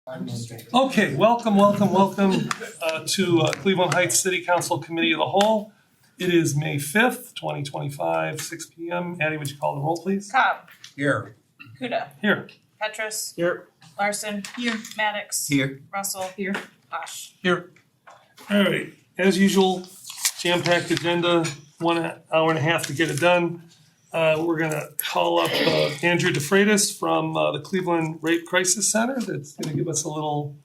Okay, welcome to Cleveland Heights City Council Committee of the Whole. It is May 5th, 2025, 6 p.m. Addie, would you call the roll, please? Cobb. Here. Kuda. Here. Petrus. Here. Larson. Here. Maddox. Here. Russell. Here. Posh. Here. All right, as usual, jam-packed agenda, 1 hour and a half to get it done. We're gonna call up Andrew DeFreitas from the Cleveland Rape Crisis Center that's gonna give us a little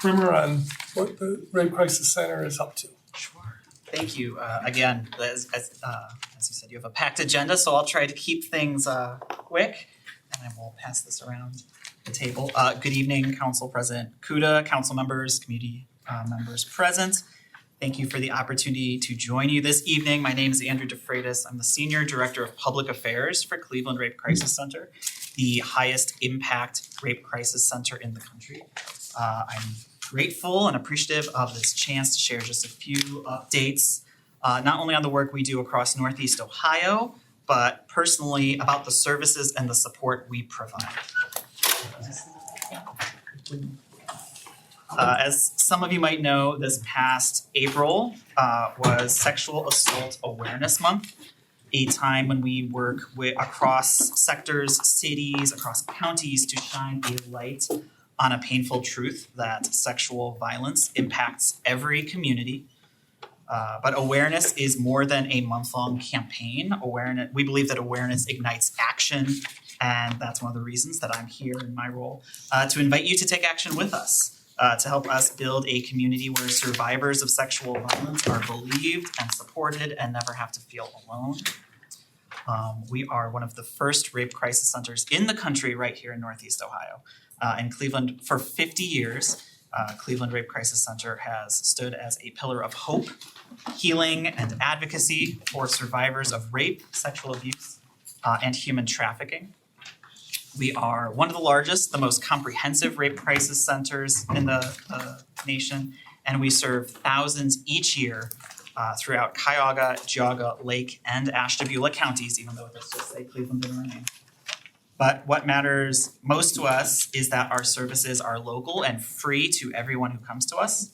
primer on what the Rape Crisis Center is up to. Sure. Thank you. Again, as you said, you have a packed agenda, so I'll try to keep things quick, and I will pass this around the table. Good evening, Council President Kuda, council members, community members present. Thank you for the opportunity to join you this evening. My name is Andrew DeFreitas. I'm the Senior Director of Public Affairs for Cleveland Rape Crisis Center, the highest impact rape crisis center in the country. I'm grateful and appreciative of this chance to share just a few updates, not only on the work we do across Northeast Ohio, but personally about the services and the support we provide. As some of you might know, this past April was Sexual Assault Awareness Month, a time when we work across sectors, cities, across counties to shine a light on a painful truth that sexual violence impacts every community. But awareness is more than a month-long campaign. We believe that awareness ignites action, and that's one of the reasons that I'm here in my role to invite you to take action with us. To help us build a community where survivors of sexual violence are believed and supported and never have to feel alone. We are one of the first rape crisis centers in the country right here in Northeast Ohio. In Cleveland, for 50 years, Cleveland Rape Crisis Center has stood as a pillar of hope, healing, and advocacy for survivors of rape, sexual abuse, and human trafficking. We are one of the largest, the most comprehensive rape crisis centers in the nation, and we serve thousands each year throughout Cuyahoga, Geauga, Lake, and Ashtabula counties, even though it does just say Cleveland in our name. But what matters most to us is that our services are local and free to everyone who comes to us.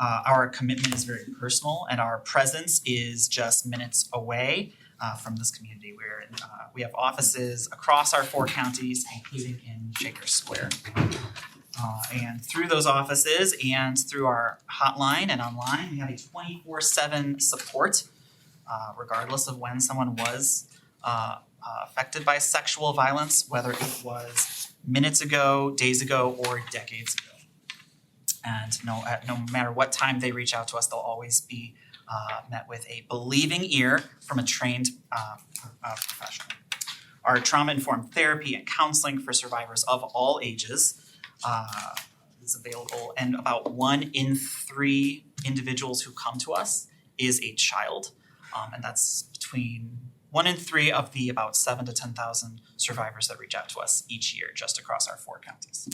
Our commitment is very personal, and our presence is just minutes away from this community. We have offices across our 4 counties, including in Shaker Square. And through those offices and through our hotline and online, we have a 24/7 support, regardless of when someone was affected by sexual violence, whether it was minutes ago, days ago, or decades ago. And no matter what time they reach out to us, they'll always be met with a believing ear from a trained professional. Our trauma-informed therapy and counseling for survivors of all ages is available, and about 1 in 3 individuals who come to us is a child, and that's between 1 in 3 of the about 7,000 to 10,000 survivors that reach out to us each year just across our 4 counties.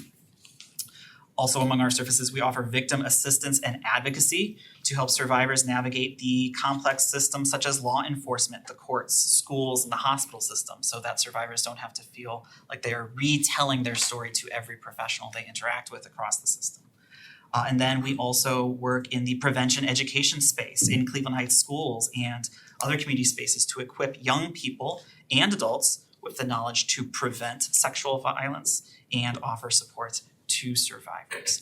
Also among our services, we offer victim assistance and advocacy to help survivors navigate the complex systems such as law enforcement, the courts, schools, and the hospital system, so that survivors don't have to feel like they are retelling their story to every professional they interact with across the system. And then we also work in the prevention education space in Cleveland Heights schools and other community spaces to equip young people and adults with the knowledge to prevent sexual violence and offer support to survivors.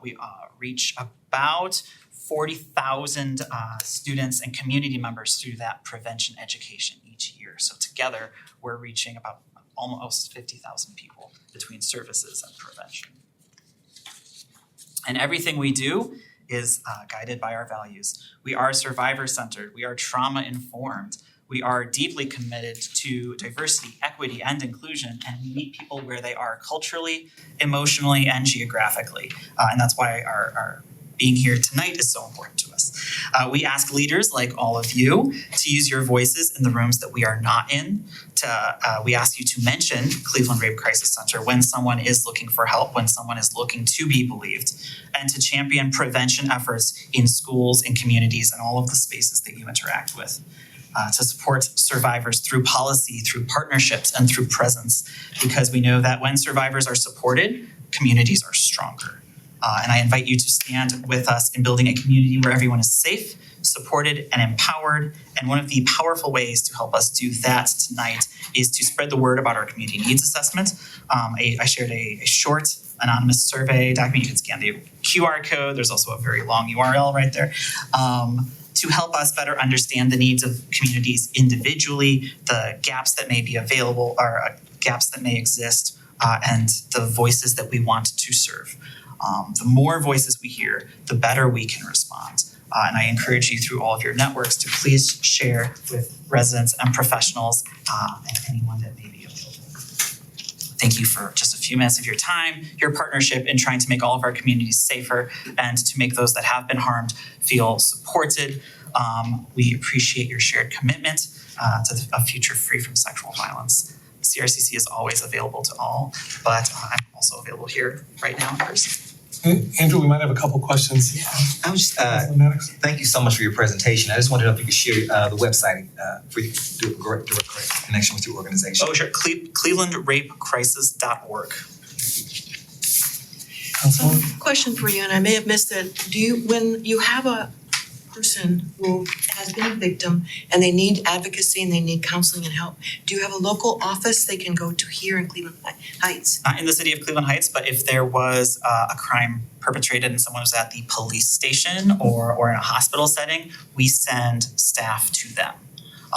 We reach about 40,000 students and community members through that prevention education each year. So together, we're reaching about almost 50,000 people between services and prevention. And everything we do is guided by our values. We are survivor-centered. We are trauma-informed. We are deeply committed to diversity, equity, and inclusion, and we meet people where they are culturally, emotionally, and geographically. And that's why our being here tonight is so important to us. We ask leaders like all of you to use your voices in the rooms that we are not in. We ask you to mention Cleveland Rape Crisis Center when someone is looking for help, when someone is looking to be believed, and to champion prevention efforts in schools and communities and all of the spaces that you interact with. To support survivors through policy, through partnerships, and through presence, because we know that when survivors are supported, communities are stronger. And I invite you to stand with us in building a community where everyone is safe, supported, and empowered. And one of the powerful ways to help us do that tonight is to spread the word about our community needs assessment. I shared a short anonymous survey document. You can scan the QR code. There's also a very long URL right there. To help us better understand the needs of communities individually, the gaps that may be available or gaps that may exist, and the voices that we want to serve. The more voices we hear, the better we can respond. And I encourage you through all of your networks to please share with residents and professionals and anyone that may be available. Thank you for just a few minutes of your time, your partnership in trying to make all of our communities safer and to make those that have been harmed feel supported. We appreciate your shared commitment to a future free from sexual violence. CRCC is always available to all, but I'm also available here right now in person. Andrew, we might have a couple questions. I was just, Councilman Maddox? thank you so much for your presentation. I just wanted to know if you could share the website for you to do a direct connection with your organization. Oh, sure. ClevelandRapeCrisis.org. Councilwoman? Question for you, and I may have missed it. When you have a person who has been a victim and they need advocacy and they need counseling and help, do you have a local office they can go to here in Cleveland Heights? Not in the city of Cleveland Heights, but if there was a crime perpetrated and someone was at the police station or in a hospital setting, we send staff to them.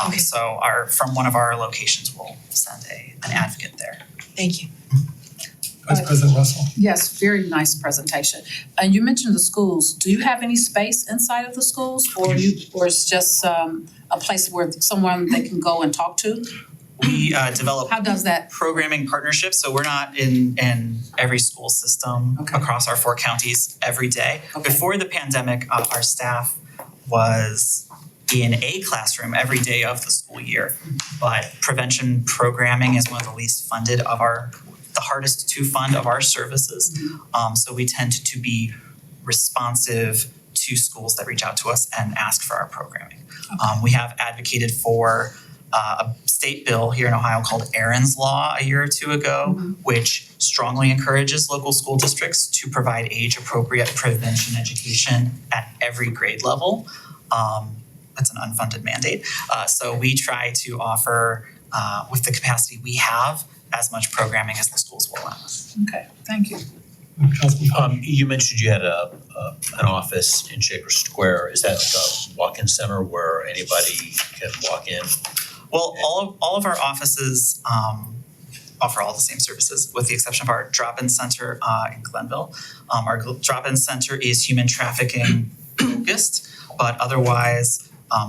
Okay. So from one of our locations, we'll send an advocate there. Thank you. Vice President Russell? Yes, very nice presentation. And you mentioned the schools. Do you have any space inside of the schools, or it's just a place where someone they can go and talk to? We develop How does that? programming partnerships, so we're not in every school system Okay. across our 4 counties every day. Okay. Before the pandemic, our staff was in a classroom every day of the school year, but prevention programming is one of the least funded of the hardest to fund of our services. So we tend to be responsive to schools that reach out to us and ask for our programming. We have advocated for a state bill here in Ohio called Aaron's Law a year or 2 ago, which strongly encourages local school districts to provide age-appropriate prevention education at every grade level. That's an unfunded mandate. So we try to offer, with the capacity we have, as much programming as the schools will allow us. Okay, thank you. Councilman? You mentioned you had an office in Shaker Square. Is that like a walk-in center where anybody can walk in? Well, all of our offices offer all the same services, with the exception of our drop-in center in Glenville. Our drop-in center is human trafficking focused, but otherwise,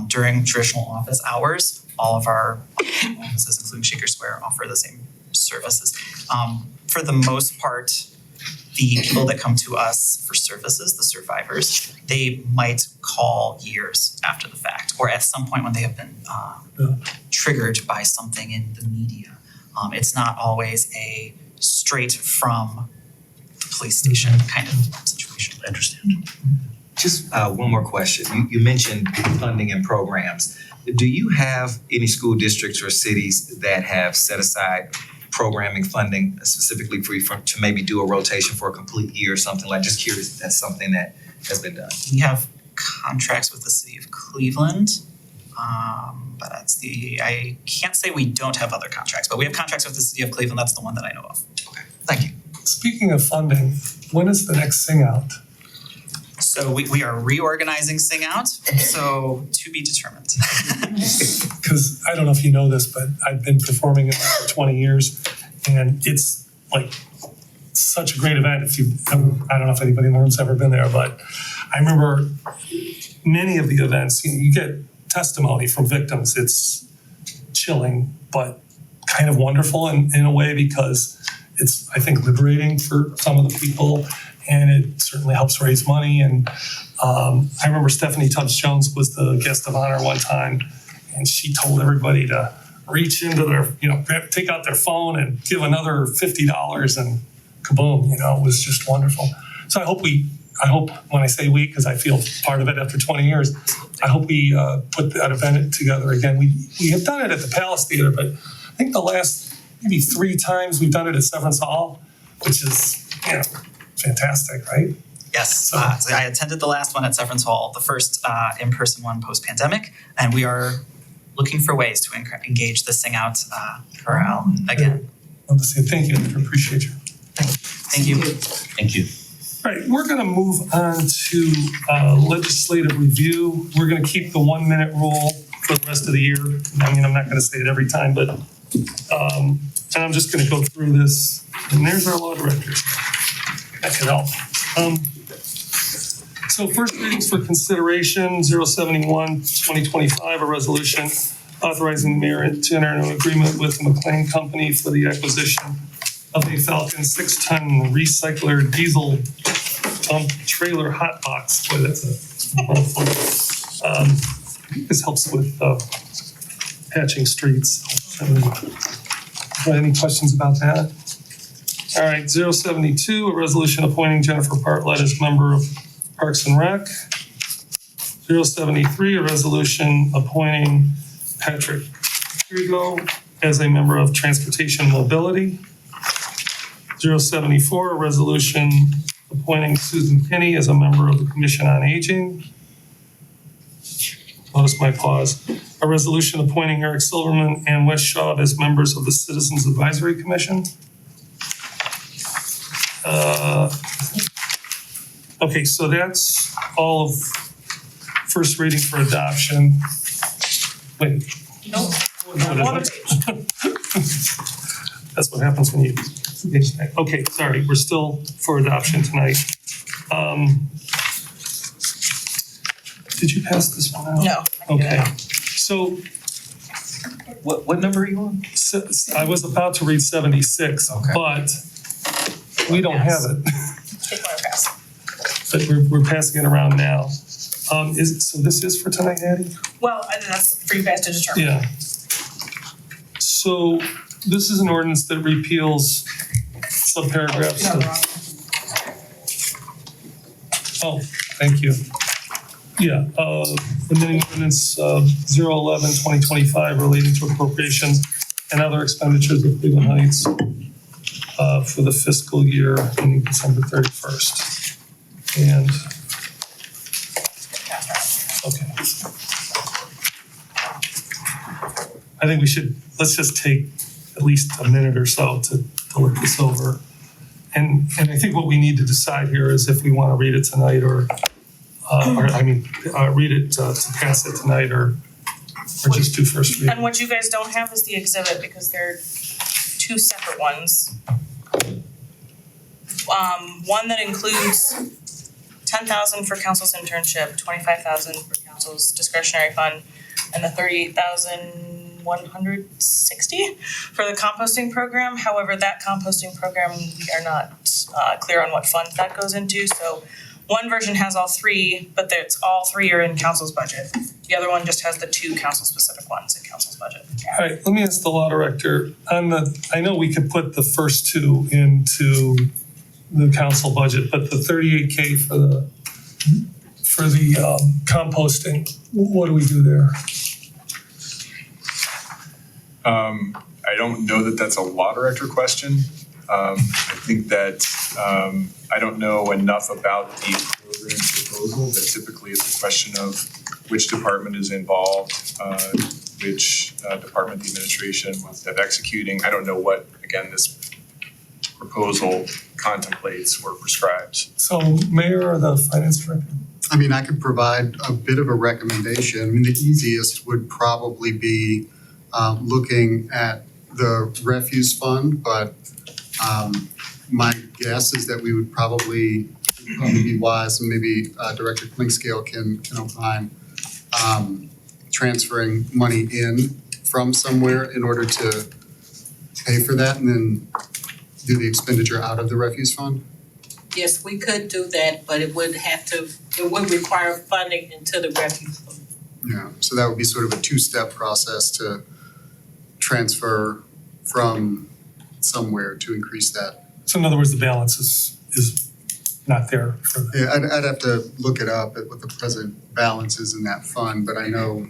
during traditional office hours, all of our offices, including Shaker Square, offer the same services. For the most part, the people that come to us for services, the survivors, they might call years after the fact, or at some point when they have been triggered by something in the media. It's not always a straight from the police station kind of situation. I understand. Just one more question. You mentioned funding and programs. Do you have any school districts or cities that have set aside programming funding specifically for you to maybe do a rotation for a complete year or something like? Just curious if that's something that has been done. We have contracts with the city of Cleveland, but I can't say we don't have other contracts, but we have contracts with the city of Cleveland. That's the one that I know of. Okay, thank you. Speaking of funding, when is the next Sing Out? So we are reorganizing Sing Out, so to be determined. Because I don't know if you know this, but I've been performing it for 20 years, and it's like such a great event. I don't know if anybody in the room's ever been there, but I remember many of the events, you get testimony from victims. It's chilling, but kind of wonderful in a way, because it's, I think, liberating for some of the people, and it certainly helps raise money. And I remember Stephanie Tubbs Jones was the guest of honor one time, and she told everybody to reach into their, take out their phone and give another $50, and kaboom, it was just wonderful. So I hope when I say we, because I feel part of it after 20 years, I hope we put that event together again. We have done it at the Palace Theater, but I think the last maybe 3 times we've done it at Severance Hall, which is fantastic, right? Yes, so I attended the last one at Severance Hall, the first in-person one post-pandemic, and we are looking for ways to engage the Sing Out chorale again. I want to say thank you, I appreciate you. Thank you. Thank you. All right, we're gonna move on to legislative review. We're gonna keep the 1 minute rule for the rest of the year. I mean, I'm not gonna say it every time, but, and I'm just gonna go through this. And there's our law director. That could help. So first readings for consideration, 071-2025, a resolution authorizing the mayor to enter into an agreement with the McLean Company for the acquisition of a Falcon 6-ton recycler diesel dump trailer hot box. Boy, that's a mouthful. This helps with patching streets. Any questions about that? All right, 072, a resolution appointing Jennifer Bartlett as member of Parks and Rec. 073, a resolution appointing Patrick Trigo as a member of Transportation and Mobility. 074, a resolution appointing Susan Kinney as a member of the Commission on Aging. Notice my pause. A resolution appointing Eric Silverman and Wes Shaw as members of the Citizens Advisory Commission. Okay, so that's all of first reading for adoption. Wait. Nope. No, it isn't. That's what happens when you. Okay, sorry, we're still for adoption tonight. Did you pass this one out? No. Okay, so What number are you on? I was about to read 76, Okay. but we don't have it. Take one or pass. But we're passing it around now. So this is for tonight, Addie? Well, and that's for you guys to determine. Yeah. So this is an ordinance that repeals subparagraphs You have of, it wrong. oh, thank you. Yeah, amending ordinance 011-2025 relating to appropriations and other expenditures of Cleveland Heights for the fiscal year ending December 31st. And, okay. I think we should, let's just take at least a minute or so to look this over. And I think what we need to decide here is if we want to read it tonight or read it to pass it tonight or just do first reading. And what you guys don't have is the exhibit because they're two separate ones. One that includes 10,000 for council's internship, 25,000 for council's discretionary fund, and the 38,160 for the composting program. However, that composting program, we are not clear on what fund that goes into. So one version has all three, but it's all three are in council's budget. The other one just has the two council-specific ones in council's budget. All right, let me ask the law director, I know we could put the first two into the council budget, but the 38K for the composting, what do we do there? I don't know that that's a law director question. I think that I don't know enough about the program proposal, but typically it's a question of which department is involved, which department the administration wants to have executing. I don't know what, again, this proposal contemplates or prescribes. So Mayor or the finance director? I mean, I could provide a bit of a recommendation. I mean, the easiest would probably be looking at the refuse fund, but my guess is that we would probably be wise, and maybe Director Clinkscale can opine, transferring money in from somewhere in order to pay for that and then do the expenditure out of the refuse fund. Yes, we could do that, but it would require funding into the refuse fund. Yeah, so that would be sort of a two-step process to transfer from somewhere to increase that. So in other words, the balance is not there for the. Yeah, I'd have to look it up at what the present balance is in that fund, but I know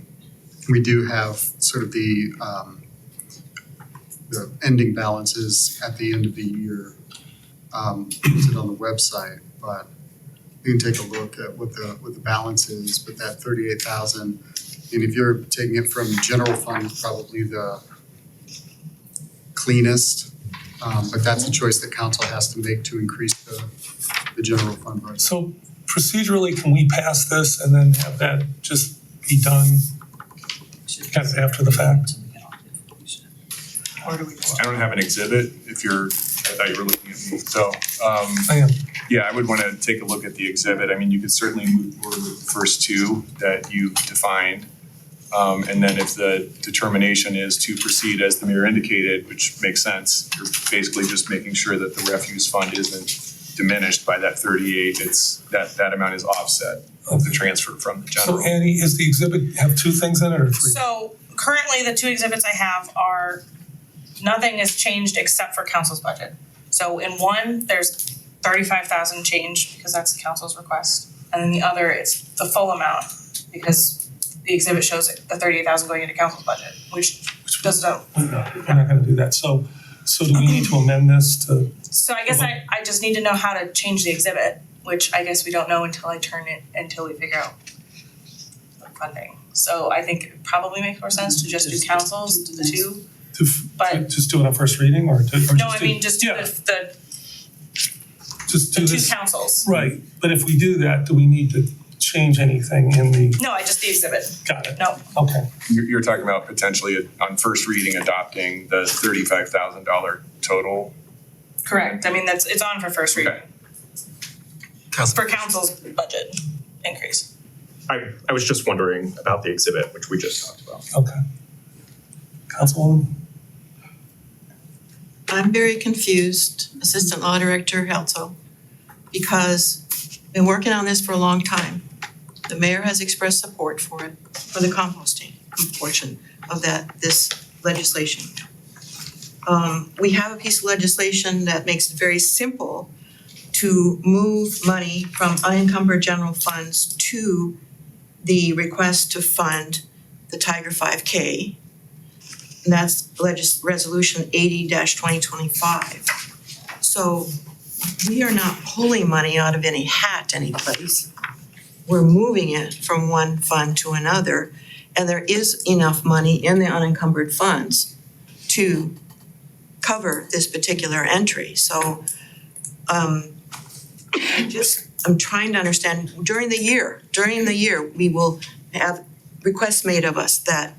we do have sort of the ending balances at the end of the year use it on the website, but you can take a look at what the balance is, but that 38,000, and if you're taking it from general fund, it's probably the cleanest, but that's a choice that council has to make to increase the general fund budget. So procedurally, can we pass this and then have that just be done kind of after the fact? Or do we just? I don't have an exhibit if you're, I thought you were looking at me. So, I am. yeah, I would want to take a look at the exhibit. I mean, you could certainly move forward with the first two that you've defined. And then if the determination is to proceed as the mayor indicated, which makes sense, you're basically just making sure that the refuse fund isn't diminished by that 38. It's that amount is offset of the transfer from the general. So Annie, is the exhibit have two things in it or three? So currently, the two exhibits I have are, nothing has changed except for council's budget. So in one, there's 35,000 change because that's the council's request. And then the other, it's the full amount because the exhibit shows the 38,000 going into council's budget, which doesn't. We're not gonna do that. So do we need to amend this to? So I guess I just need to know how to change the exhibit, which I guess we don't know until we figure out the funding. So I think it probably makes more sense to just do councils, the two. But- Just do it on first reading or to, or just do? No, I mean, just do yeah, just the do two this. councils. Right, but if we do that, do we need to change anything in the, No, I just the exhibit. got it, No, okay. You're talking about potentially on first reading adopting the $35,000 total. correct. I mean, it's on for first reading. Okay. For council's budget increase. I was just wondering about the exhibit, which we just talked about. Okay. Councilwoman? I'm very confused, Assistant Law Director Helzo, because I've been working on this for a long time. The mayor has expressed support for it, for the composting portion of this legislation. We have a piece of legislation that makes it very simple to move money from unencumbered general funds to the request to fund the Tiger 5K. And that's resolution 80-2025. So we are not pulling money out of any hat anyplace. We're moving it from one fund to another, and there is enough money in the unencumbered funds to cover this particular entry. So I'm trying to understand, during the year, we will have requests made of us that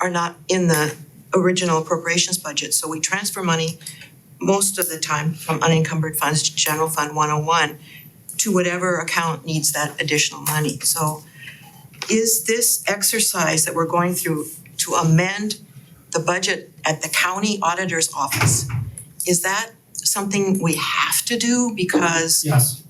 are not in the original appropriations budget. So we transfer money most of the time from unencumbered funds to general fund 101 to whatever account needs that additional money. So is this exercise that we're going through to amend the budget at the county auditor's office, is that something we have to do because Yes.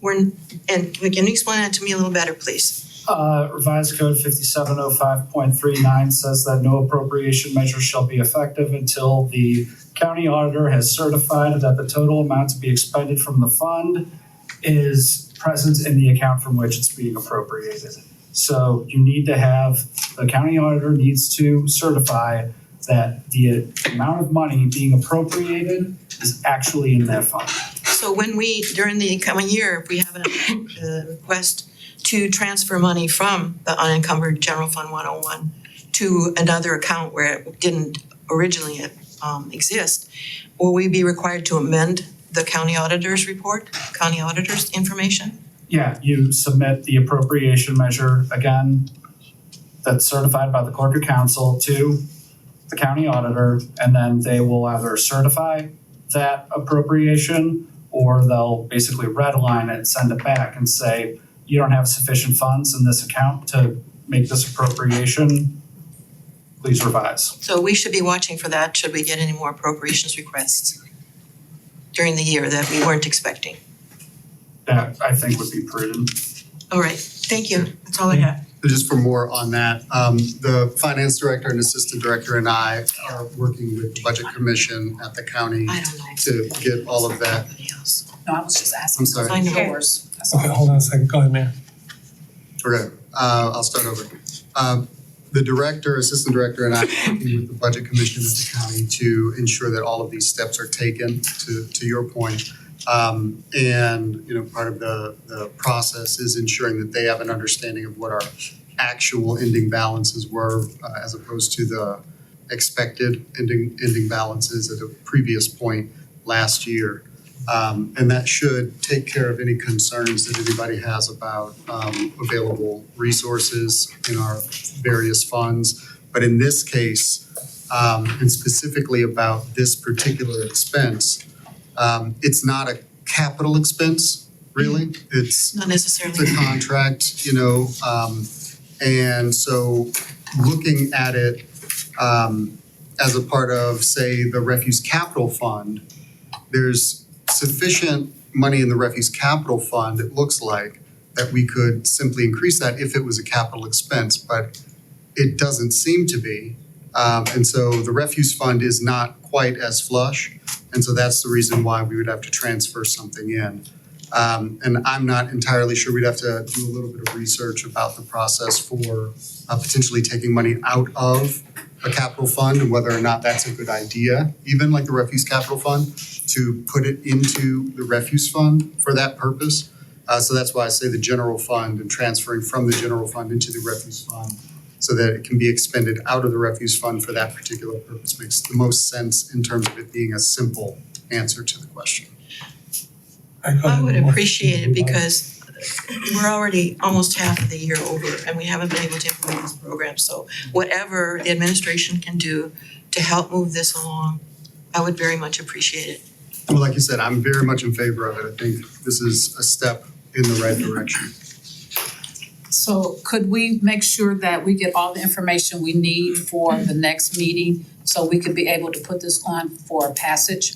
and can you explain that to me a little better, please? Revised Code 5705.39 says that no appropriation measure shall be effective until the county auditor has certified that the total amount to be expended from the fund is present in the account from which it's being appropriated. So you need to have, the county auditor needs to certify that the amount of money being appropriated is actually in that fund. So when we, during the coming year, if we have a request to transfer money from the unencumbered general fund 101 to another account where it didn't originally exist, will we be required to amend the county auditor's report, county auditor's information? Yeah, you submit the appropriation measure, again, that's certified by the clerk of council to the county auditor, and then they will either certify that appropriation or they'll basically redline it, send it back and say, you don't have sufficient funds in this account to make this appropriation, please revise. So we should be watching for that, should we get any more appropriations requests during the year that we weren't expecting. That I think would be prudent. All right, thank you, that's all I have. Just for more on that, the finance director and assistant director and I are working with the budget commission at the county I don't know. to get all of that. Somebody else. No, I was just asking. I'm sorry. I know. Yours. That's all. Okay, hold on a second, go ahead, Mayor. Okay, I'll start over. The director, assistant director, and I are working with the budget commission at the county to ensure that all of these steps are taken, to your point, And, part of the process is ensuring that they have an understanding of what our actual ending balances were, as opposed to the expected ending balances at a previous point last year. And that should take care of any concerns that anybody has about available resources in our various funds. But in this case, and specifically about this particular expense, it's not a capital expense, really. It's Not necessarily. the contract, and so looking at it as a part of, say, the Refuse Capital Fund, there's sufficient money in the Refuse Capital Fund, it looks like, that we could simply increase that if it was a capital expense, but it doesn't seem to be. And so the refuse fund is not quite as flush, and so that's the reason why we would have to transfer something in. And I'm not entirely sure, we'd have to do a little bit of research about the process for potentially taking money out of a capital fund and whether or not that's a good idea, even like the refuse capital fund, to put it into the refuse fund for that purpose. So that's why I say the general fund and transferring from the general fund into the refuse fund so that it can be expended out of the refuse fund for that particular purpose makes the most sense in terms of it being a simple answer to the question. I would appreciate it because we're already almost half of the year over and we haven't been able to implement this program. So whatever the administration can do to help move this along, I would very much appreciate it. Well, like you said, I'm very much in favor of it. I think this is a step in the right direction. So could we make sure that we get all the information we need for the next meeting so we could be able to put this on for passage?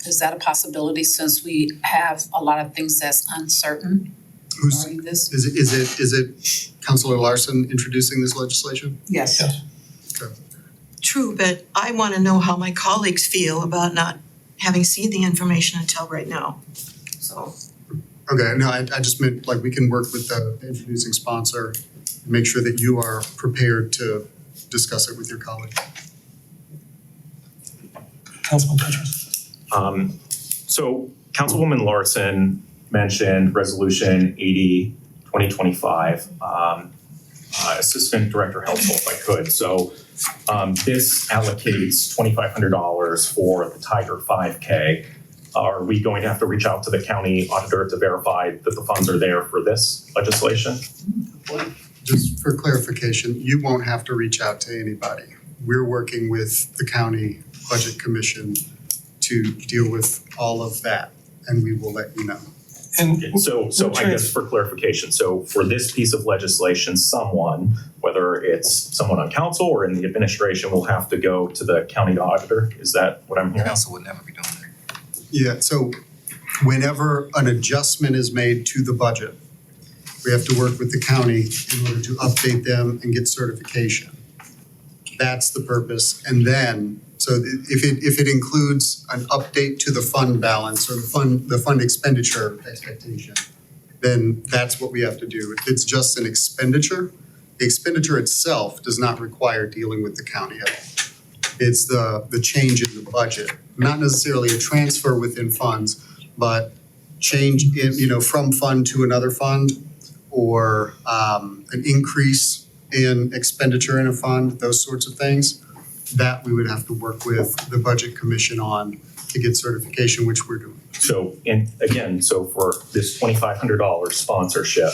Is that a possibility since we have a lot of things that's uncertain Who's, regarding this? is it Councilor Larson introducing this legislation? Yes. True, but I want to know how my colleagues feel about not having seen the information until right now. So Okay, no, I just meant like we can work with the introducing sponsor and make sure that you are prepared to discuss it with your colleague. Councilman Petrus. So Councilwoman Larson mentioned Resolution 80, 2025. Assistant Director Helpful, if I could. So this allocates $2,500 for the Tiger 5K. Are we going to have to reach out to the county auditor to verify that the funds are there for this legislation? Just for clarification, you won't have to reach out to anybody. We're working with the county budget commission to deal with all of that, and we will let you know. And So I guess for clarification, so for this piece of legislation, someone, whether it's someone on council or in the administration, will have to go to the county auditor? Is that what I'm hearing? Council would never be doing that. Yeah, so whenever an adjustment is made to the budget, we have to work with the county in order to update them and get certification. That's the purpose. And then, so if it includes an update to the fund balance or the fund expenditure expectation, then that's what we have to do. If it's just an expenditure, the expenditure itself does not require dealing with the county at all. It's the change in the budget, not necessarily a transfer within funds, but change in, from fund to another fund or an increase in expenditure in a fund, those sorts of things. That we would have to work with the budget commission on to get certification, which we're doing. So, and again, so for this $2,500 sponsorship,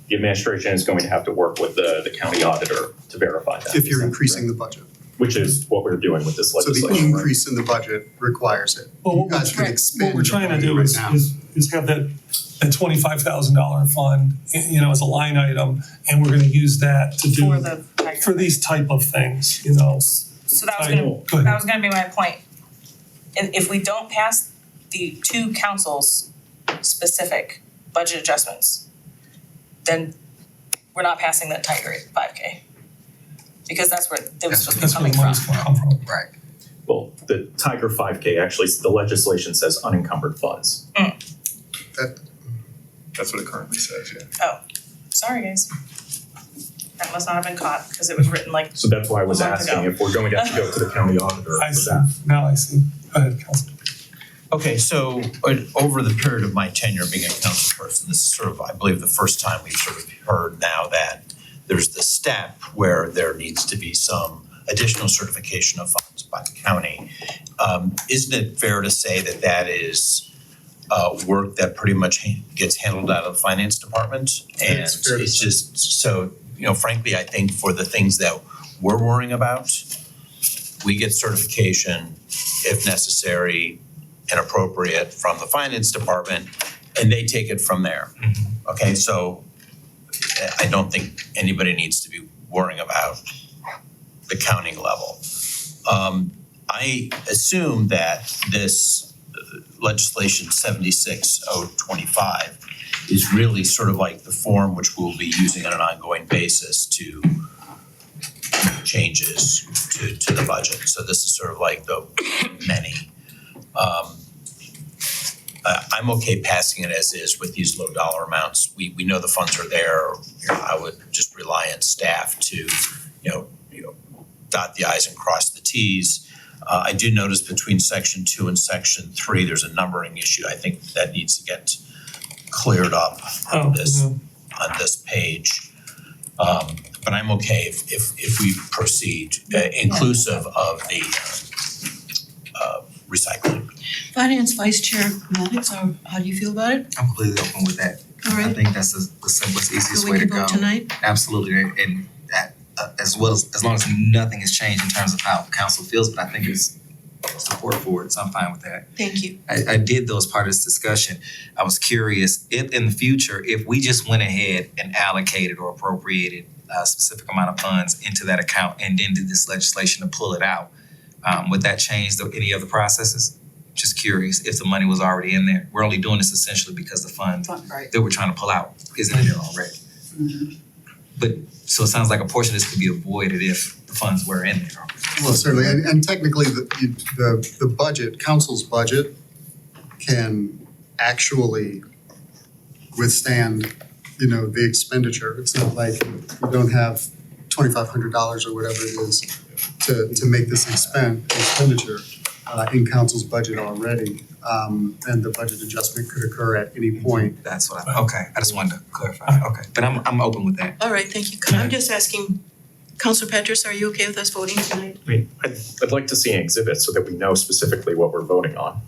the administration is going to have to work with the county auditor to verify that. If you're increasing the budget. Which is what we're doing with this So the legislation, right? increase in the budget requires it. Well, You guys can expand what we're trying to the do money is, right now. is have that $25,000 fund, as a line item, and we're gonna use that to for do, the Tiger. for these type of things, So that was I know. Go ahead. that was gonna be my point. If we don't pass the two councils specific budget adjustments, then we're not passing that Tiger 5K. Because that's where it was supposed to be That's where coming the from. money's gonna come from. Right. Well, the Tiger 5K, actually, the legislation says unencumbered funds. That's what it currently says, yeah. Sorry, guys. That must not have been caught because it was written like, So that's why I was A month asking ago. if we're going to have to go to the county auditor I for see, that. now I see. Go ahead, Councilman. Okay, so over the period of my tenure being a council person, this is sort of, I believe, the first time we've sort of heard now that there's the step where there needs to be some additional certification of funds by the county. Isn't it fair to say that that is work that pretty much gets handled out of the finance department? And It's fair to it's say. just, so, frankly, I think for the things that we're worrying about, we get certification if necessary and appropriate from the finance department, and they take it from there. Okay, so I don't think anybody needs to be worrying about the counting level. I assume that this legislation 76025 is really sort of like the form which we'll be using on an ongoing basis to changes to the budget. So this is sort of like the many. I'm okay passing it as is with these low dollar amounts. We know the funds are there. I would just rely on staff to, dot the i's and cross the t's. I do notice between section 2 and section 3, there's a numbering issue. I think that needs to get cleared up on this page. But I'm okay if we proceed, inclusive of the recycling. Finance Vice Chair Maddox, how do you feel about it? I'm completely open with that. All I right, think that's the simplest, easiest so way we to can go. vote tonight? Absolutely, and that, as long as nothing has changed in terms of how council feels, but I think it's support for it, so I'm fine with that. Thank you. I did those part of this discussion. I was curious if in the future, if we just went ahead and allocated or appropriated a specific amount of funds into that account and then did this legislation to pull it out, would that change any of the processes? Just curious if the money was already in there. We're only doing this essentially because the fund Right. that we're trying to pull out isn't in there already. But, so it sounds like a portion of this could be avoided if the funds were in there. Well, certainly, and technically, the budget, council's budget can actually withstand, the expenditure. It's not like you don't have $2,500 or whatever it is to make this expenditure in council's budget already. And the budget adjustment could occur at any point. That's what okay, I just wanted to clarify, okay. But I'm open with that. All right, thank you. I'm just asking, Counselor Petrus, are you okay with us voting tonight? I mean, I'd like to see an exhibit so that we know specifically what we're voting on.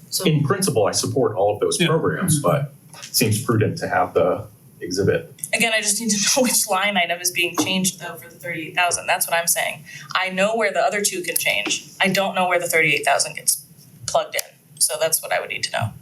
So, In principle, I support all of those Yeah. programs, but it seems prudent to have the exhibit. Again, I just need to know which line item is being changed though for the 38,000, that's what I'm saying. I know where the other two can change, I don't know where the 38,000 gets plugged in, so that's what I would need to know.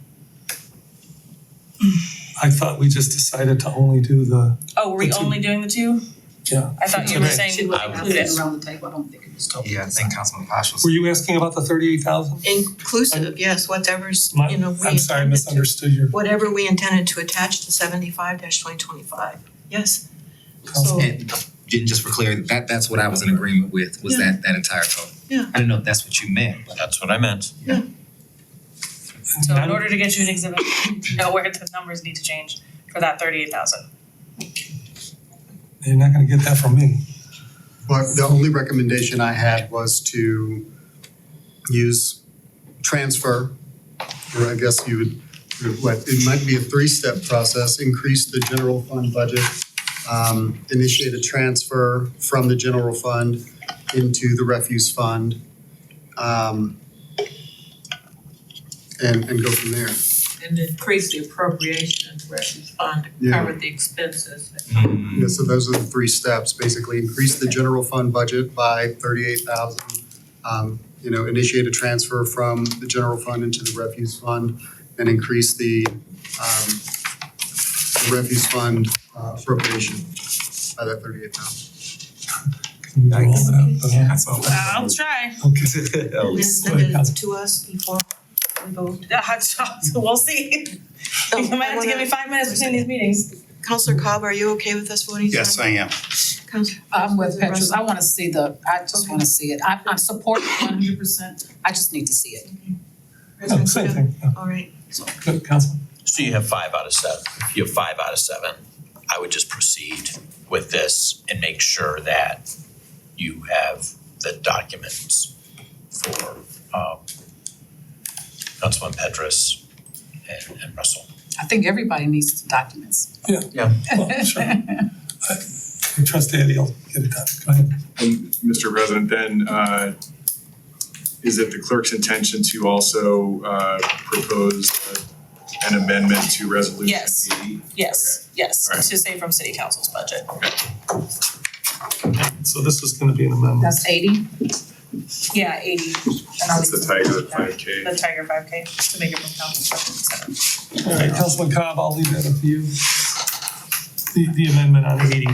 I thought we just decided to only do the, Oh, were we The two. only doing the two? yeah. I thought you were Today. saying Should include it. around the table, I don't think it was totally. Yeah, I think Councilman Pash was. Were you asking about the 38,000? inclusive, yes, whatever's, My- we I'm sorry, I intended to, misunderstood your. whatever we intended to attach to 75-2025, yes. So, And just for clarity, that's what I was in agreement with, was Yeah. that entire total. Yeah. I didn't know if that's what you meant, but That's what I meant. So in order to get you an exhibit, you need to know where the numbers need to change for that 38,000. You're not gonna get that from me. But the only recommendation I had was to use transfer, or I guess you would, it might be a 3-step process, increase the general fund budget, initiate a transfer from the general fund into the refuse fund, and go from there. And increase the appropriation into refuge fund to Yeah. cover the expenses. Yeah, so those are the 3 steps, basically increase the general fund budget by 38,000. Initiate a transfer from the general fund into the refuse fund and increase the refuse fund appropriation by that 38,000. Can you do all that? that's all. I'll try. Okay. and then send it to us before we vote. We'll see. No, You might I have to give me wanna- 5 minutes between these meetings. Counselor Cobb, are you okay with us voting tonight? Yes, I am. Counselor. I'm with Petrus, I wanna see I just wanna see it, I'm supporting 100%, I just need to see it. Oh, same thing, yeah. All right, Good, Council. So you have 5 out of 7. If you have 5 out of 7, I would just proceed with this and make sure that you have the documents for Councilman Petrus and Russell. I think everybody needs the documents. Well, sure. I trust Andy, I'll get it done. Go ahead. And Mr. President, then is it the clerk's intention to also propose an amendment to resolution Yes. 80? Yes, All right. to say from city council's budget. So this is gonna be an amendment. That's 80. Yeah, 80. And That's the Tiger 5K. The Tiger 5K, to make it from council's budget instead of. All right, Councilman Cobb, I'll leave that up to you. The amendment on 80.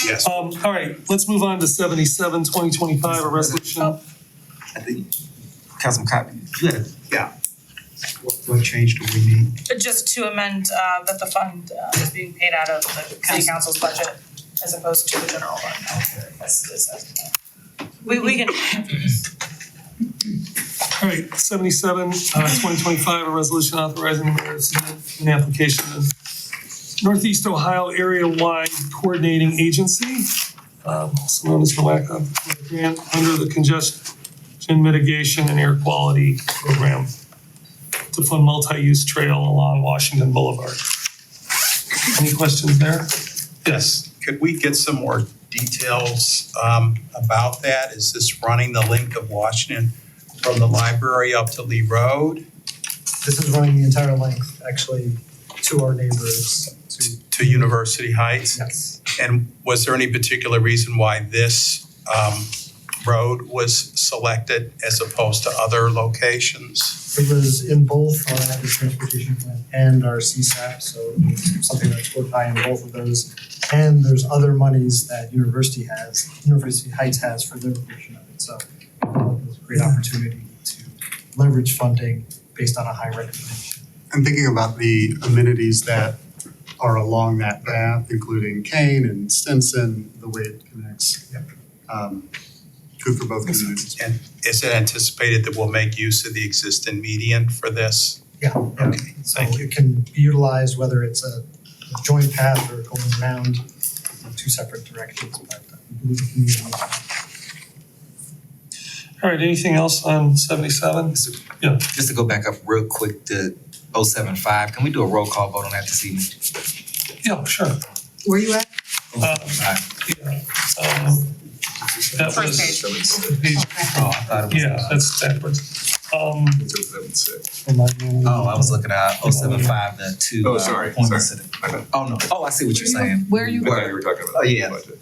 Yes. All right, let's move on to 77, 2025, a resolution. I think, Councilman Cobb, you had what change do we need? Just to amend that the fund is being paid out of the city council's budget as opposed to the general fund. We can. All right, 77, 2025, a resolution authorizing the mayor to submit an application to Northeast Ohio Area-Wide Coordinating Agency, also known as NOACA, for a grant under the Congestion Mitigation and Air Quality Program to fund multi-use trail along Washington Boulevard. Any questions there? Yes, could we get some more details about that? Is this running the length of Washington from the library up to Lee Road? This is running the entire length, actually, to our neighbors, To University Heights? yes. And was there any particular reason why this road was selected as opposed to other locations? It was in both our active transportation plan and our CSAP, so it's something that's worked high in both of those. And there's other monies that University Heights has for their portion of it, so it was a great opportunity to leverage funding based on a high recommendation. I'm thinking about the amenities that are along that path, including Kane and Stinson, the way it connects. Good for both communities. And is it anticipated that we'll make use of the existing median for this? Yeah, Okay, so thank you. it can be utilized whether it's a joint path or going around in two separate directions, but we believe the community needs it. All right, anything else on 77? Yeah. Just to go back up real quick to 075, can we do a roll call vote on that this evening? Yeah, sure. Where you at? Yeah, that First was. page. Oh, I thought it was. Yeah, that's backwards. It's 076. Oh, I was looking at 075, the two. Oh, sorry. appointments to the- Oh, no. Oh, I see what you're saying. Where you? I thought you were talking about Oh, the yeah. budget.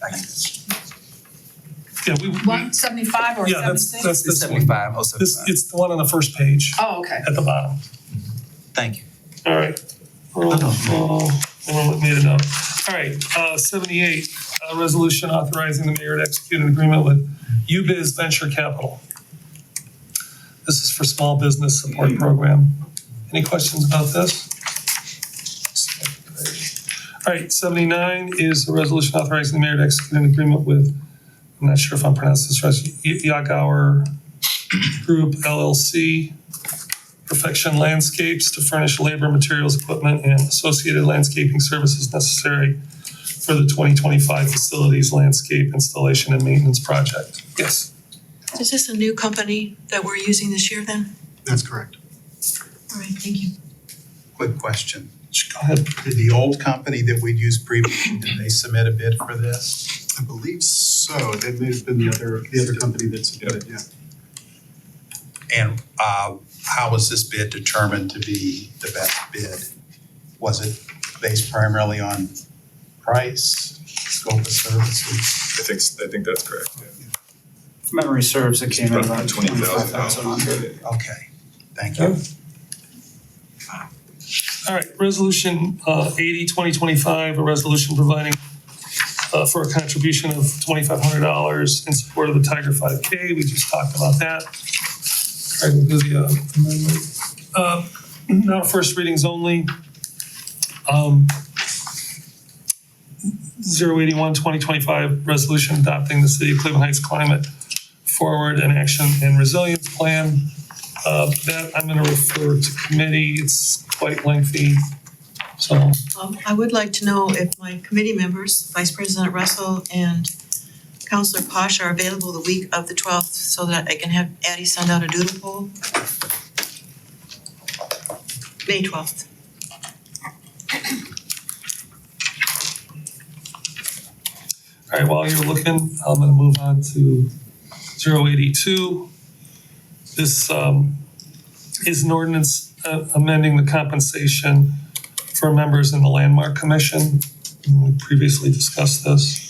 Yeah, we 175 or yeah, that's 76? It's this one. 75, This, 075. it's the one on the first page Oh, okay. at the bottom. Thank you. All right. Everyone made a note. All right, 78, a resolution authorizing the mayor to execute an agreement with UBiz Venture Capital. This is for small business support program. Any questions about this? All right, 79 is a resolution authorizing the mayor to execute an agreement with, I'm not sure if I'm pronouncing this right, Yagauer Group LLC, Perfection Landscapes to furnish labor, materials, equipment, and associated landscaping services necessary for the 2025 facilities landscape installation and maintenance project. Yes. Is this a new company that we're using this year then? That's correct. All right, thank you. Quick question. Go ahead. Did the old company that we'd used previously, did they submit a bid for this? I believe so. That may have been the other company that submitted, yeah. And how was this bid determined to be the best bid? Was it based primarily on price, scope of services? I think that's correct. Yeah. If memory serves, it came in About about 25,000 under. Okay, thank you. All right, resolution 80, 2025, a resolution providing for a contribution of $2,500 in support of the Tiger 5K. We just talked about that. Craig will do the amendment. Now first readings only. 081, 2025, resolution adopting the City of Cleveland Heights Climate Forward and Action and Resilience Plan. That I'm gonna refer to committee. It's quite lengthy, so. I would like to know if my committee members, Vice President Russell and Councilor Posh are available the week of the 12th so that I can have Addie send out a doodle poll. May 12th. All right, while you're looking, I'm gonna move on to 082. This is an ordinance amending the compensation for members in the Landmark Commission. We previously discussed this.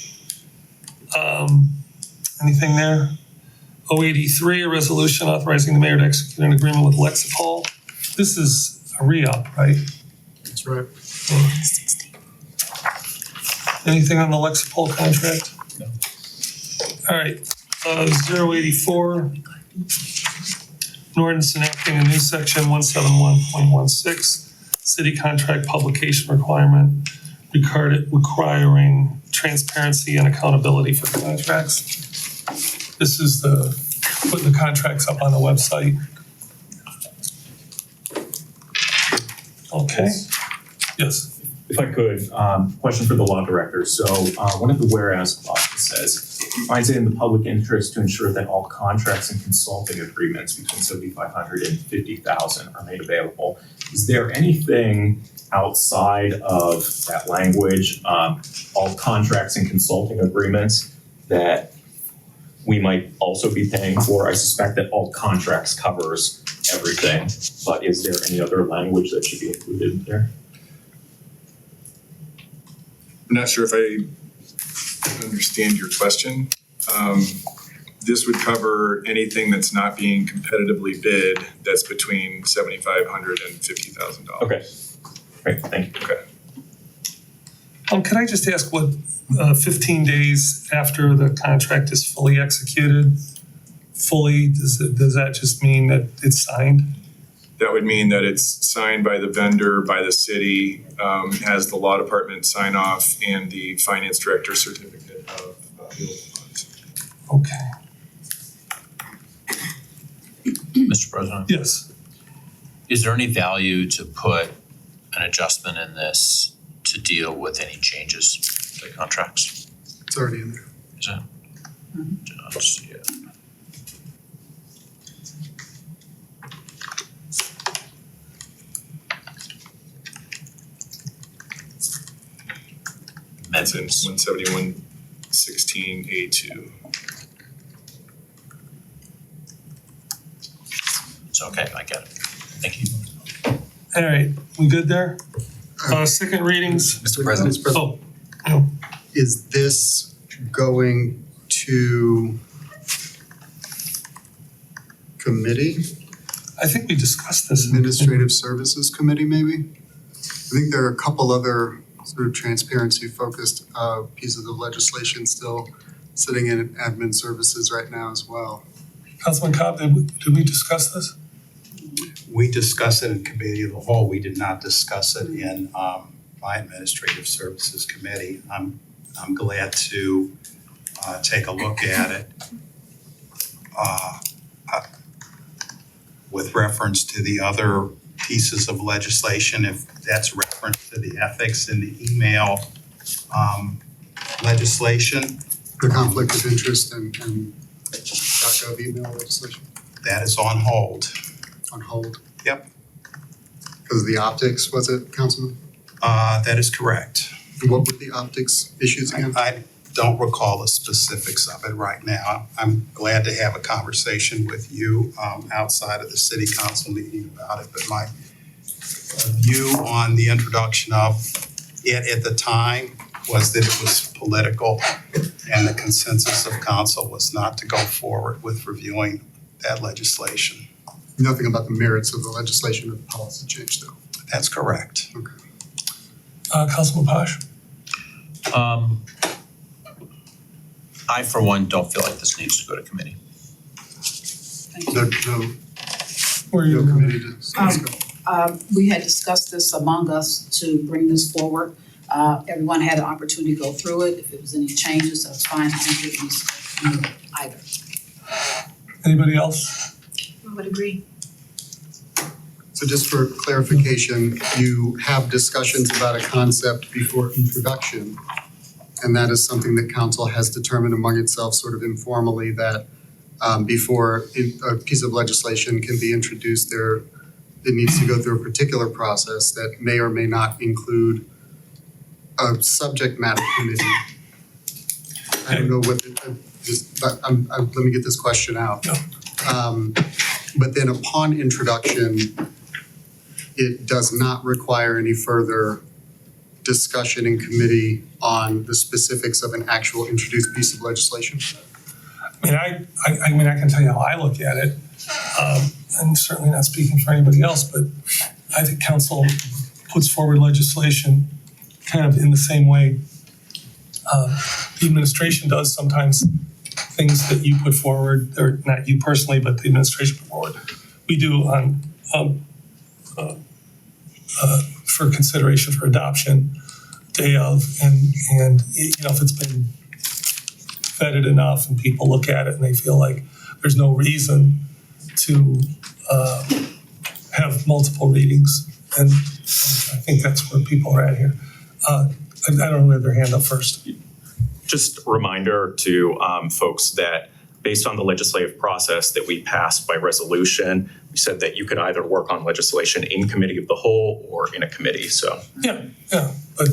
Anything there? 083, a resolution authorizing the mayor to execute an agreement with Lexipol. This is a re-up, right? That's right. Anything on the Lexipol contract? No. All right, 084. An ordinance enacting a new section 171.16, city contract publication requirement requiring transparency and accountability for contracts. This is putting the contracts up on the website. Okay, yes. If I could, question for the law director. So one of the whereas clauses says, finds it in the public interest to ensure that all contracts and consulting agreements between 7,500 and 50,000 are made available. Is there anything outside of that language, all contracts and consulting agreements that we might also be paying for? I suspect that all contracts covers everything, but is there any other language that should be included in there? I'm not sure if I understand your question. This would cover anything that's not being competitively bid that's between $7,500 and $50,000. Okay, great, thank you. Okay. Can I just ask what 15 days after the contract is fully executed, does that just mean that it's signed? That would mean that it's signed by the vendor, by the city, has the law department sign off, and the finance director certificate of available funds. Okay, Mr. President? yes. Is there any value to put an adjustment in this to deal with any changes to contracts? It's already in there. Is it? Let's see it. That's in 171.16A2. It's okay, I get it. Thank you. All right, we good there? Second readings? Mr. President. Oh, no. Is this going to committee, I think we discussed this. Administrative Services Committee maybe? I think there are a couple other sort of transparency focused pieces of legislation still sitting in admin services right now as well. Councilman Cobb, did we discuss this? We discussed it in committee of the whole. We did not discuss it in my administrative services committee. I'm glad to take a look at it. With reference to the other pieces of legislation, if that's reference to the ethics in the email legislation. The conflict of interest and .gov email legislation That is on hold. on hold. Yep. Because of the optics, was it, Councilman? That is correct. What were the optics issues again? I don't recall the specifics of it right now. I'm glad to have a conversation with you outside of the city council meeting about it, but my view on the introduction of it at the time was that it was political, and the consensus of council was not to go forward with reviewing that legislation. Nothing about the merits of the legislation or the policy change though. That's correct. Okay. Councilman Posh? I, for one, don't feel like this needs to go to committee. Thank you. No committee to discuss. We had discussed this among us to bring this forward. Everyone had an opportunity to go through it. If there was any changes, that's fine. I don't think it needs to go either. Anybody else? I would agree. So just for clarification, you have discussions about a concept before introduction. And that is something that council has determined among itself sort of informally that before a piece of legislation can be introduced, there it needs to go through a particular process that may or may not include a subject matter committee. I don't know what, let me get this question out. But then upon introduction, it does not require any further discussion in committee on the specifics of an actual introduced piece of legislation? I mean, I can tell you how I look at it. I'm certainly not speaking for anybody else, but I think council puts forward legislation kind of in the same way the administration does sometimes. Things that you put forward, or not you personally, but the administration put forward, we do on for consideration for adoption day of, and you know, if it's been vetted enough and people look at it and they feel like there's no reason to have multiple readings, and I think that's where people are at here. I don't know who had their hand up first. Just a reminder to folks that based on the legislative process that we passed by resolution, we said that you could either work on legislation in committee of the whole or in a committee, so. Yeah, but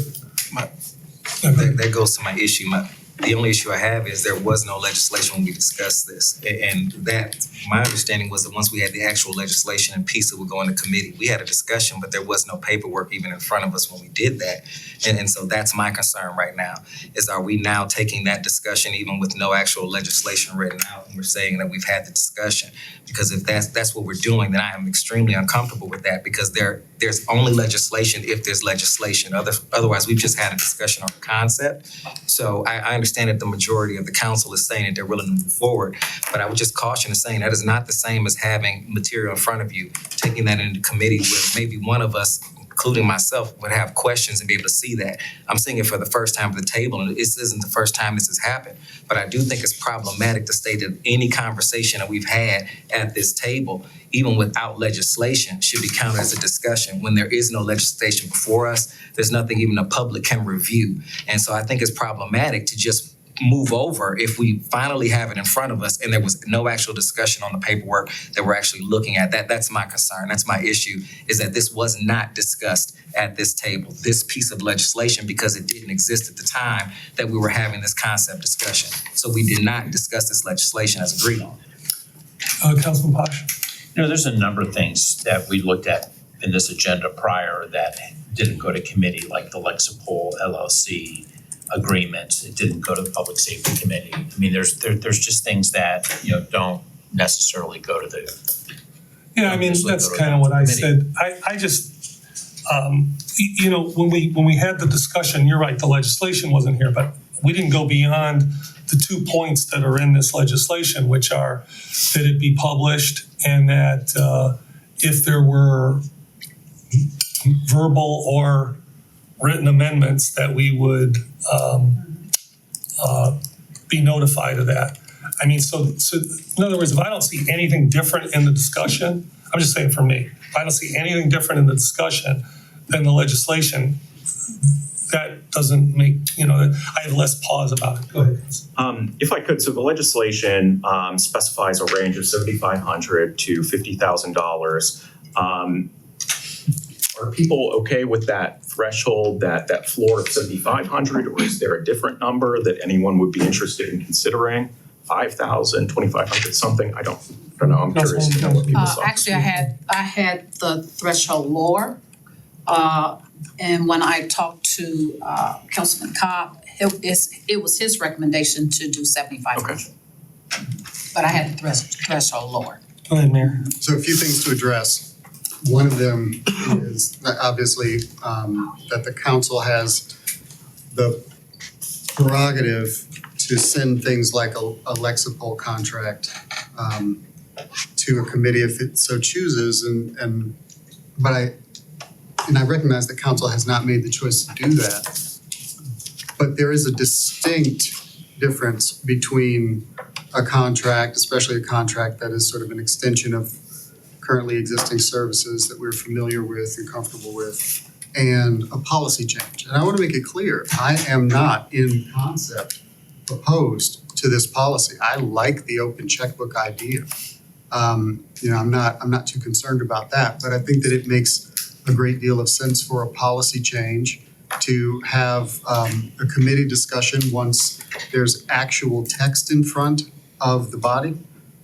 That goes to my issue. The only issue I have is there was no legislation when we discussed this. And that, my understanding was that once we had the actual legislation and piece that would go into committee, we had a discussion, but there was no paperwork even in front of us when we did that. And so that's my concern right now, is are we now taking that discussion even with no actual legislation written out, and we're saying that we've had the discussion? Because if that's what we're doing, then I am extremely uncomfortable with that, because there's only legislation if there's legislation. Otherwise, we've just had a discussion on the concept. So I understand that the majority of the council is saying that they're willing to move forward, but I would just caution in saying that is not the same as having material in front of you, taking that into committee where maybe one of us, including myself, would have questions and be able to see that. I'm seeing it for the first time at the table, and this isn't the first time this has happened, but I do think it's problematic to state that any conversation that we've had at this table, even without legislation, should be counted as a discussion. When there is no legislation before us, there's nothing even the public can review. And so I think it's problematic to just move over if we finally have it in front of us and there was no actual discussion on the paperwork that we're actually looking at. That's my concern. That's my issue, is that this was not discussed at this table, this piece of legislation, because it didn't exist at the time that we were having this concept discussion. So we did not discuss this legislation as agreed on. Councilman Posh. You know, there's a number of things that we looked at in this agenda prior that didn't go to committee, like the Lexipol LLC agreement. It didn't go to the Public Safety Committee. I mean, there's just things that, you know, don't necessarily go to the. Yeah, I mean, that's kind of what I said. I just, you know, when we had the discussion, you're right, the legislation wasn't here, but we didn't go beyond the 2 points that are in this legislation, which are that it be published and that if there were verbal or written amendments, that we would be notified of that. I mean, so in other words, if I don't see anything different in the discussion, I'm just saying for me, if I don't see anything different in the discussion than the legislation, that doesn't make, you know, I have less pause about it. Go ahead. If I could, so the legislation specifies a range of $7,500 to $50,000. Are people okay with that threshold, that floor of 7,500, or is there a different number that anyone would be interested in considering? 5,000, 2,500, something? I don't know. I'm curious to know what people's thoughts. Actually, I had the threshold lower, and when I talked to Councilman Cobb, it was his recommendation to do 7,500. Okay. But I had the threshold lower. Go ahead, Mayor. So a few things to address. One of them is obviously that the council has the prerogative to send things like a Lexipol contract to a committee if it so chooses, but I recognize that council has not made the choice to do that. But there is a distinct difference between a contract, especially a contract that is sort of an extension of currently existing services that we're familiar with and comfortable with, and a policy change. And I want to make it clear, I am not in concept opposed to this policy. I like the open checkbook idea. I'm not too concerned about that, but I think that it makes a great deal of sense for a policy change to have a committee discussion once there's actual text in front of the body,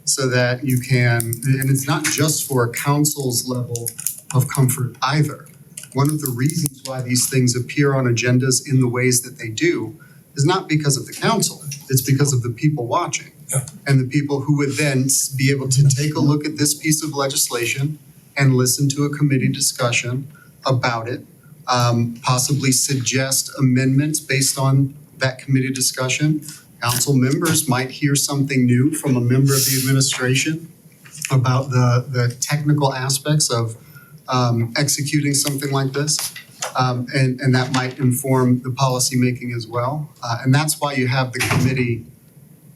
so that you can, and it's not just for a council's level of comfort either. One of the reasons why these things appear on agendas in the ways that they do is not because of the council, it's because of the people watching. Yeah. And the people who would then be able to take a look at this piece of legislation and listen to a committee discussion about it, possibly suggest amendments based on that committee discussion. Council members might hear something new from a member of the administration about the technical aspects of executing something like this. And that might inform the policymaking as well. And that's why you have the committee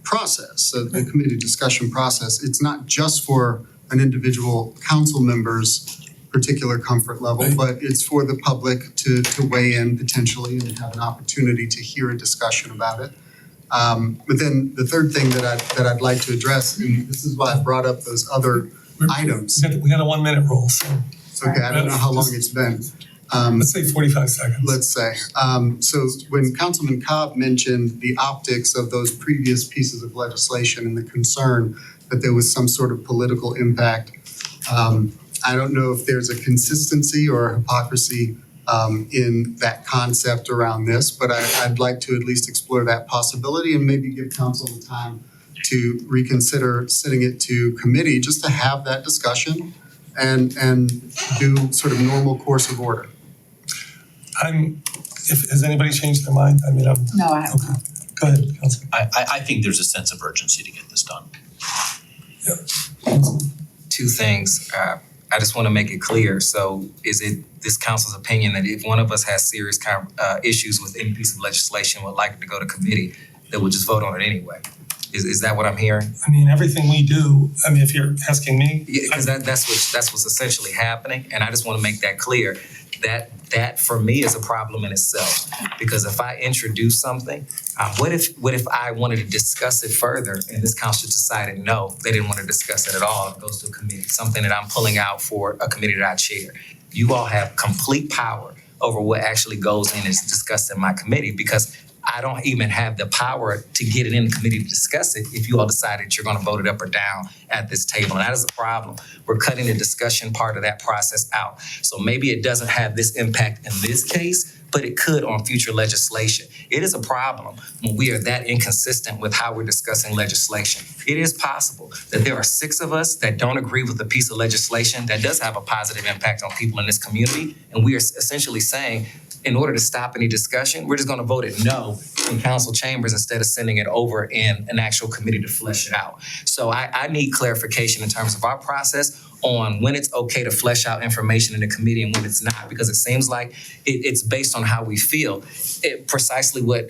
process, so the committee discussion process. It's not just for an individual council member's particular comfort level, but it's for the public to weigh in potentially and have an opportunity to hear a discussion about it. But then the third thing that I'd like to address, and this is why I brought up those other items. We got a 1 minute rule, so It's okay, I don't know how long it's been. let's say 45 seconds. Let's say. So when Councilman Cobb mentioned the optics of those previous pieces of legislation and the concern that there was some sort of political impact, I don't know if there's a consistency or a hypocrisy in that concept around this, but I'd like to at least explore that possibility and maybe give council the time to reconsider sending it to committee just to have that discussion and do sort of normal course of order. Has anybody changed their mind? I mean, No, I haven't. Okay, go ahead, Councilman. I think there's a sense of urgency to get this done. Two things. I just want to make it clear. So is it this council's opinion that if one of us has serious issues with any piece of legislation would like to go to committee, that we'll just vote on it anyway? Is that what I'm hearing? I mean, everything we do, I mean, if you're asking me. Yeah, because that's what's essentially happening, and I just want to make that clear. That for me is a problem in itself, because if I introduce something, what if I wanted to discuss it further and this council decided no, they didn't want to discuss it at all, it goes to a committee, something that I'm pulling out for a committee that I chair. You all have complete power over what actually goes in and is discussed in my committee, because I don't even have the power to get it in the committee to discuss it if you all decide that you're going to vote it up or down at this table. And that is a problem. We're cutting the discussion part of that process out. So maybe it doesn't have this impact in this case, but it could on future legislation. It is a problem when we are that inconsistent with how we're discussing legislation. It is possible that there are 6 of us that don't agree with a piece of legislation that does have a positive impact on people in this community. And we are essentially saying, in order to stop any discussion, we're just gonna vote it no in council chambers instead of sending it over in an actual committee to flesh it out. So I need clarification in terms of our process on when it's okay to flesh out information in the committee and when it's not, because it seems like it's based on how we feel. Precisely what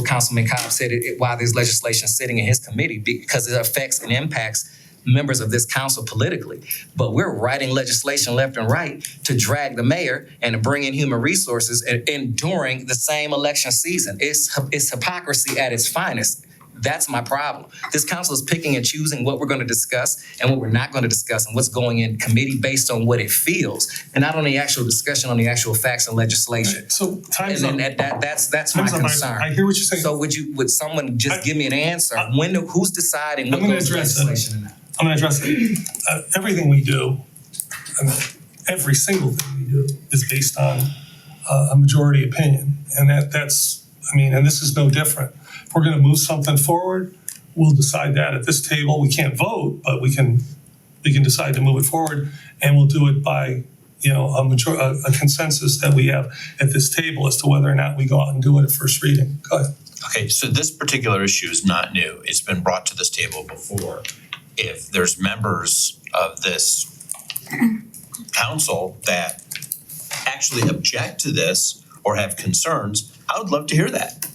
Councilman Cobb said, while there's legislation sitting in his committee, because it affects and impacts members of this council politically. But we're writing legislation left and right to drag the mayor and to bring in human resources and during the same election season. It's hypocrisy at its finest. That's my problem. This council is picking and choosing what we're going to discuss and what we're not going to discuss and what's going in committee based on what it feels, and not on the actual discussion on the actual facts and legislation. So time's up. And that's my Time's up. concern. I hear what you're saying. So would someone just give me an answer? Who's deciding what I'm gonna goes to address it. legislation and not? I'm gonna address it. Everything we do, I mean, every single thing we do is based on a majority opinion. And that's, I mean, and this is no different. If we're gonna move something forward, we'll decide that at this table. We can't vote, but we can decide to move it forward, and we'll do it by, a consensus that we have at this table as to whether or not we go out and do it at first reading. Go ahead. Okay, so this particular issue is not new. It's been brought to this table before. If there's members of this council that actually object to this or have concerns, I would love to hear that.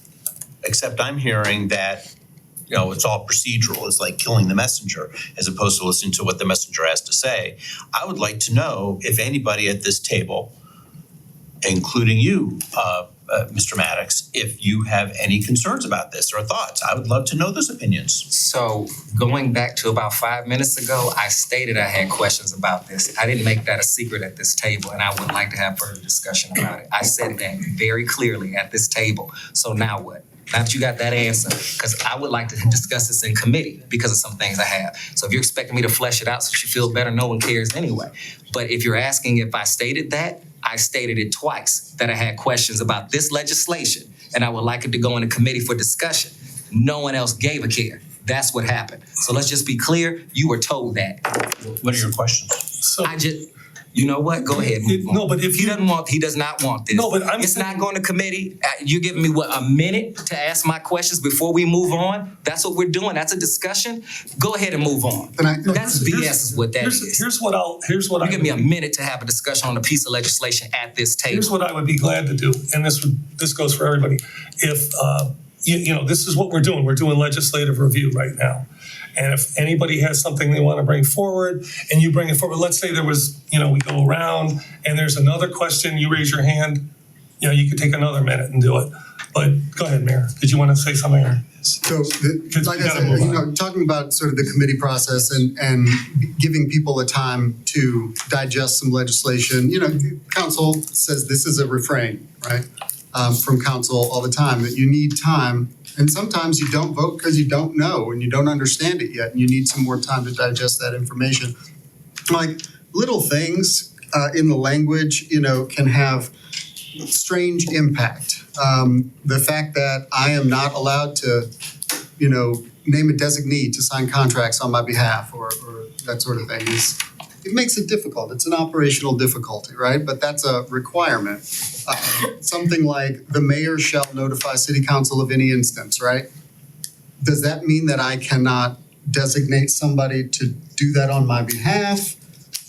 Except I'm hearing that, it's all procedural. It's like killing the messenger as opposed to listening to what the messenger has to say. I would like to know if anybody at this table, including you, Mr. Maddox, if you have any concerns about this or thoughts. I would love to know those opinions. So going back to about 5 minutes ago, I stated I had questions about this. I didn't make that a secret at this table, and I would like to have further discussion about it. I said that very clearly at this table. So now what? Now that you got that answer, because I would like to discuss this in committee because of some things I have. So if you're expecting me to flesh it out so you feel better, no one cares anyway. But if you're asking if I stated that, I stated it twice, that I had questions about this legislation and I would like it to go into committee for discussion. No one else gave a care. That's what happened. So let's just be clear, you were told that. What are your questions? So, You know what? Go ahead. Move on. no, but if He does not want this. No, but I'm It's saying- not going to committee. You're giving me a minute to ask my questions before we move on? That's what we're doing. That's a discussion. Go ahead and move on. That's BS is what that is. Here's what You give me a minute to have a discussion on a piece of legislation at this table. Here's what I would be glad to do, and this goes for everybody. If, you know, this is what we're doing. We're doing legislative review right now. And if anybody has something they want to bring forward and you bring it forward, let's say there was, you know, we go around and there's another question, you raise your hand, you know, you could take another minute and do it. But go ahead, Mayor. Did you want to say something? So, like I said, you know, talking about sort of the committee process and giving people a time to digest some legislation, you know, council says this is a refrain, right? From council all the time, that you need time. And sometimes you don't vote because you don't know and you don't understand it yet. And you need some more time to digest that information. Like little things in the language, you know, can have strange impact. The fact that I am not allowed to, you know, name a designee to sign contracts on my behalf or that sort of thing it makes it difficult. It's an operational difficulty, right? But that's a requirement. Something like the mayor shall notify city council of any instance, right? Does that mean that I cannot designate somebody to do that on my behalf?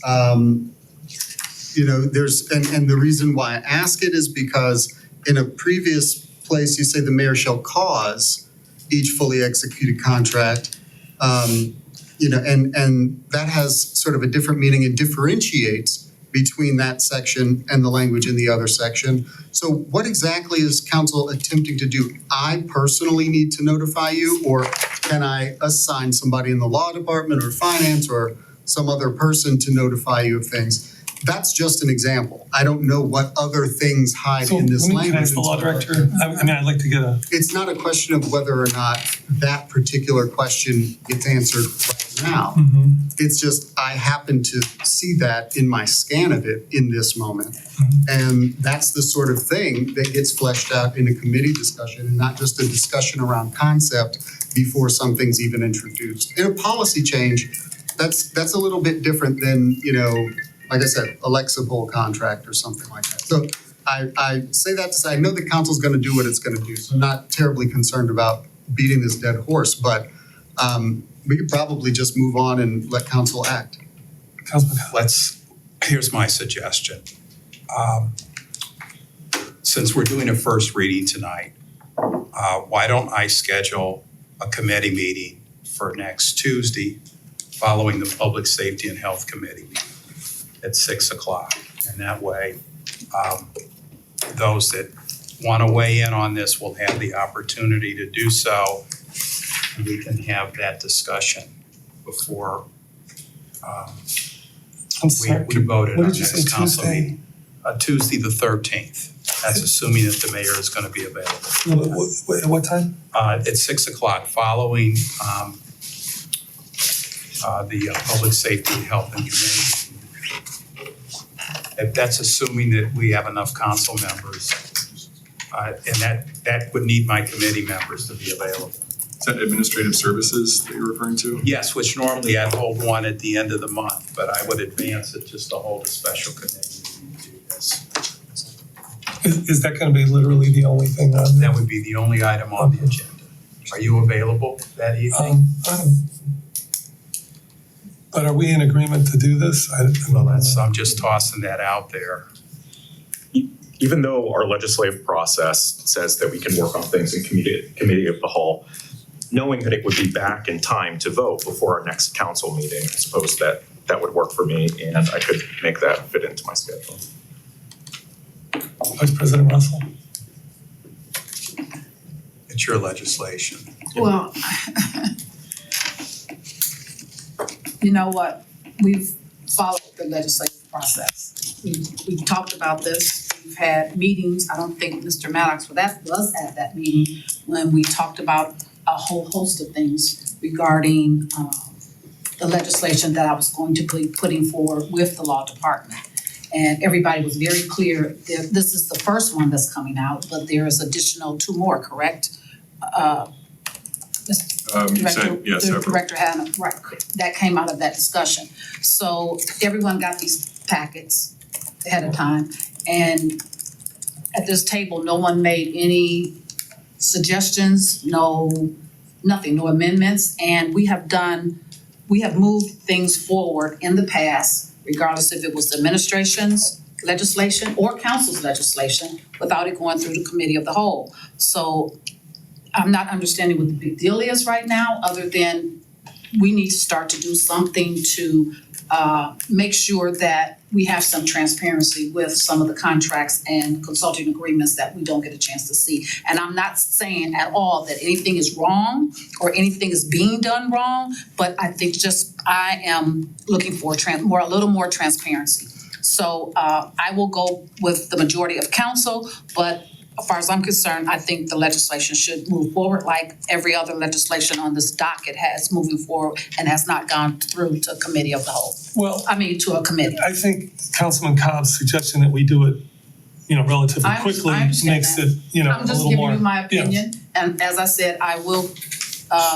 You know, and the reason why I ask it is because in a previous place, you say the mayor shall cause each fully executed contract. You know, and that has sort of a different meaning and differentiates between that section and the language in the other section. So what exactly is council attempting to do? I personally need to notify you, or can I assign somebody in the law department or finance or some other person to notify you of things? That's just an example. I don't know what other things hide in this language. Can I ask the law director? I mean, I'd like to get It's not a question of whether or not that particular question gets answered right now. It's just, I happen to see that in my scan of it in this moment. And that's the sort of thing that gets fleshed out in a committee discussion and not just a discussion around concept before something's even introduced. In a policy change, that's a little bit different than, you know, like I said, a Lexipol contract or something like that. So I say that to say, I know the council's gonna do what it's gonna do. So I'm not terribly concerned about beating this dead horse, but we could probably just move on and let council act. Here's my suggestion. Since we're doing a first reading tonight, why don't I schedule a committee meeting for next Tuesday following the Public Safety and Health Committee meeting at 6 o'clock. And that way, those that want to weigh in on this will have the opportunity to do so. And we can have that discussion before we vote at our next council meeting. Tuesday the 13th. That's assuming that the mayor is going to be available. What time? At 6 o'clock following the Public Safety, Health and Committee. If that's assuming that we have enough council members, and that would need my committee members to be available. Is that administrative services that you're referring to? Yes, which normally I'd hold one at the end of the month, but I would advance it just to hold a special committee meeting to do this. Is that gonna be literally the only thing on there? That would be the only item on the agenda. Are you available that evening? But are we in agreement to do this? Well, I'm just tossing that out there. Even though our legislative process says that we can work on things in committee of the whole, knowing that it would be back in time to vote before our next council meeting, I suppose that would work for me, and I could make that fit into my schedule. Vice President Russell? mature legislation. Well, you know what, we've followed the legislative process. We've talked about this, we've had meetings, I don't think Mr. Maddox was at that meeting when we talked about a whole host of things regarding the legislation that I was going to be putting forward with the law department. And everybody was very clear that this is the first one that's coming out, but there is additional 2 more, correct? You said, yes, The several. director had, right, that came out of that discussion. So everyone got these packets ahead of time, and at this table, no one made any suggestions, nothing, no amendments, and we have moved things forward in the past, regardless if it was the administration's legislation or council's legislation, without it going through the committee of the whole. So I'm not understanding what the big deal is right now, other than we need to start to do something to make sure that we have some transparency with some of the contracts and consulting agreements that we don't get a chance to see. And I'm not saying at all that anything is wrong or anything is being done wrong, but I think I am looking for a little more transparency. So I will go with the majority of council, but as far as I'm concerned, I think the legislation should move forward like every other legislation on this docket has moving forward and has not gone through to committee of the whole. Well, To a committee. I think Councilman Cobb's suggestion that we do it, relatively I quickly understand makes that. it, a I'm just little giving more. you my opinion, and as I said, I will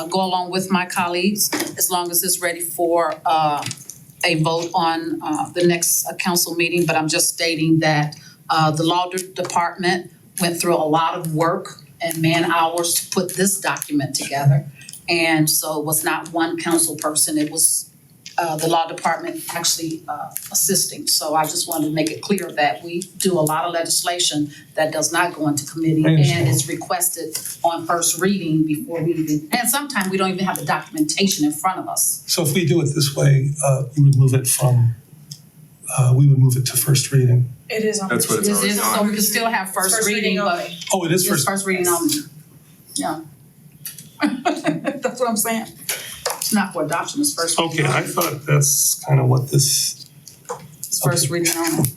go along with my colleagues as long as it's ready for a vote on the next council meeting, but I'm just stating that the law department went through a lot of work and man hours to put this document together. And so it was not one council person, it was the law department actually assisting. So I just wanted to make it clear that we do a lot of legislation that does not go into committee I understand. and is requested on first reading before we even, and sometimes we don't even have the documentation in front of us. So if we do it this way, we would move it to first reading. It is on. That's what it's This already is, on. so we can still have first reading, but only. Oh, it is it's first. first reading only. Yeah. That's what I'm saying. It's not for adoption, it's first reading Okay, I only. thought that's kind of what this, It's first reading only.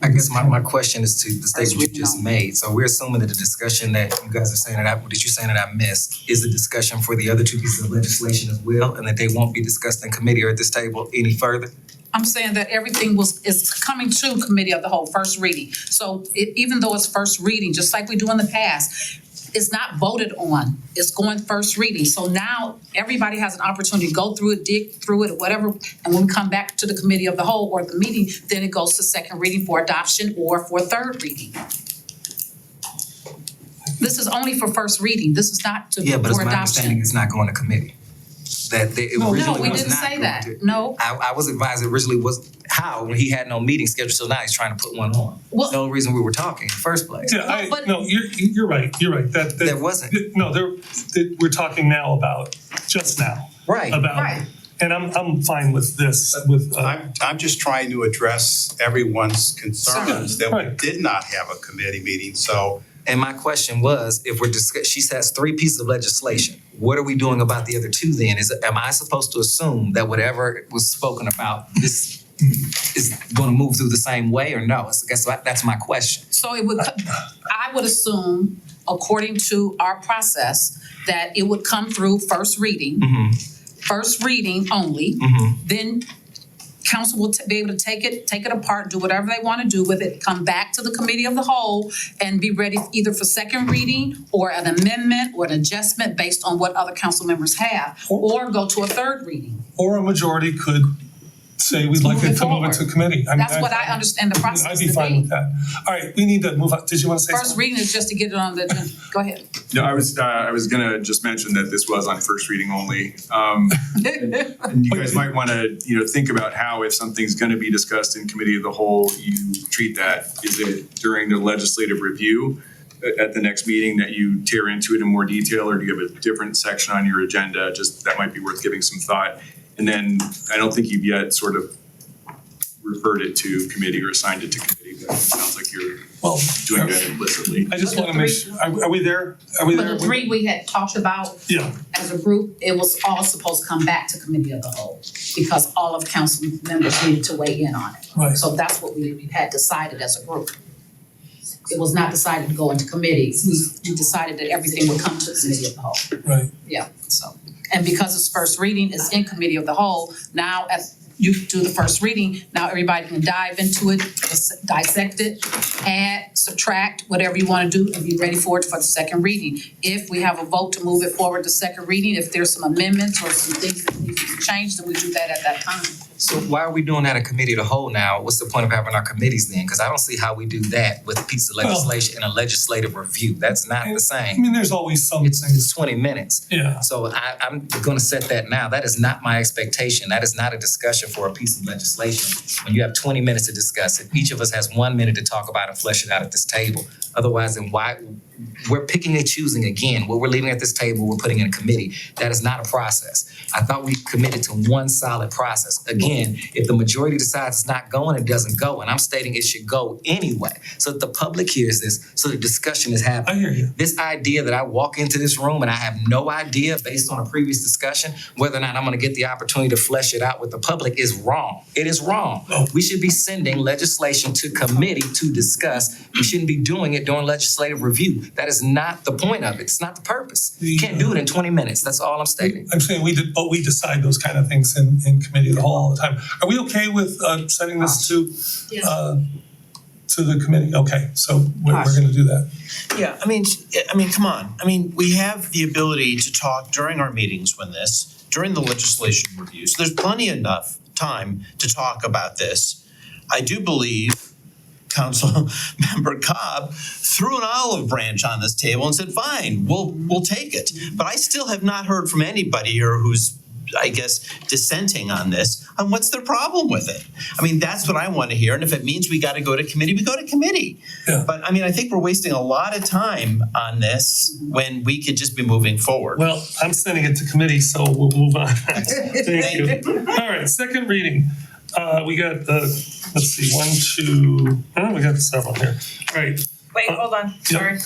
I guess my question is to the statement you reading just only. made. So we're assuming that the discussion that you guys are saying that you're saying that I missed is the discussion for the other 2 pieces of legislation as well, and that they won't be discussed in committee or at this table any further? I'm saying that everything is coming to committee of the whole, first reading. So even though it's first reading, just like we do in the past, it's not voted on, it's going first reading. So now everybody has an opportunity to go through it, dig through it, or whatever. And when we come back to the committee of the whole or the meeting, then it goes to second reading for adoption or for third reading. This is only for first reading, this is not Yeah, but it's for my adoption. understanding it's not going to committee. That it No, originally was not No, we didn't say going that, to. no. I was advised it originally was how, when he had no meeting scheduled, so now he's trying to put one on. Well- The only reason we were talking in the first place. yeah, but- no, you're right, There wasn't. No, we're talking now about, just now, Right. about, Right. and I'm fine with this, with, I'm just trying to address everyone's concerns that we Right. did not have a committee meeting, so And my question was, if we're she has 3 pieces of legislation, what are we doing about the other 2 then? Am I supposed to assume that whatever was spoken about, this is gonna move through the same way or no? I guess that's my question. So I would assume, according to our process, that it would come through first reading, first reading only. Then council will be able to take it apart, do whatever they want to do with it, come back to the committee of the whole and be ready either for second reading or an amendment or an adjustment based on what other council members have, or go to a third reading. or a majority could say we'd like it to move it to committee. I mean, That's what I understand the process I'd to be fine be. with that. All right, we need to move on. Did you want to say something? First reading is just to get it on the agenda. Go ahead. No, I was gonna just mention that this was on first reading only. And you guys might wanna, think about how if something's gonna be discussed in committee of the whole, you treat that. Is it during the legislative review at the next meeting that you tear into it in more detail, or do you have a different section on your agenda? Just, that might be worth giving some thought. And then I don't think you've yet sort of referred it to committee or assigned it to committee, but it sounds like you're Well, doing that implicitly. I just wanna make sure, are we there? Are we But there? the three we had talked about Yeah, as a group, it was all supposed to come back to committee of the whole because all of council members needed to weigh in on it. right. So that's what we had decided as a group. It was not decided to go into committee. We decided that everything would come to committee of the whole. Right. Yeah, so. And because it's first reading, it's in committee of the whole, now as you do the first reading, now everybody can dive into it, dissect it, add, subtract, whatever you wanna do, and be ready for it for the second reading. If we have a vote to move it forward to second reading, if there's some amendments or some things that need to be changed, then we do that at that time. So why are we doing that in committee of the whole now? What's the point of having our committees then? Because I don't see how we do that with a piece of legislation and a legislative review. That's not the I same. mean, there's always some It's things, 20 minutes. yeah. So I'm gonna set that now. That is not my expectation. That is not a discussion for a piece of legislation. When you have 20 minutes to discuss it, each of us has 1 minute to talk about and flesh it out at this table. Otherwise, then why, we're picking and choosing again. What we're leaving at this table, we're putting in a committee. That is not a process. I thought we committed to one solid process. Again, if the majority decides it's not going, it doesn't go. And I'm stating it should go anyway. So that the public hears this, so the discussion is happening. I hear you. This idea that I walk into this room and I have no idea based on a previous discussion whether or not I'm gonna get the opportunity to flesh it out with the public is wrong. It is wrong. Oh. We should be sending legislation to committee to discuss. We shouldn't be doing it during legislative review. That is not the point of it. It's not the purpose. You can't do it in 20 minutes. That's all I'm stating. I'm saying we decide those kind of things in committee of the whole all the time. Are we okay with sending this to the committee? Okay, so we're gonna do that. Yeah, I mean, come on. I mean, we have the ability to talk during our meetings during the legislation review. So there's plenty enough time to talk about this. I do believe Councilmember Cobb threw an olive branch on this table and said, fine, we'll take it. But I still have not heard from anybody here who's, I guess, dissenting on this, on what's their problem with it. I mean, that's what I want to hear, and if it means we gotta go to committee, we go to committee. Yeah. But I mean, I think we're wasting a lot of time on this when we could just be moving forward. Well, I'm sending it to committee, so we'll move on. Thank you. All right, second reading. We got let's see, we got several here. All right. Wait, hold on, sorry.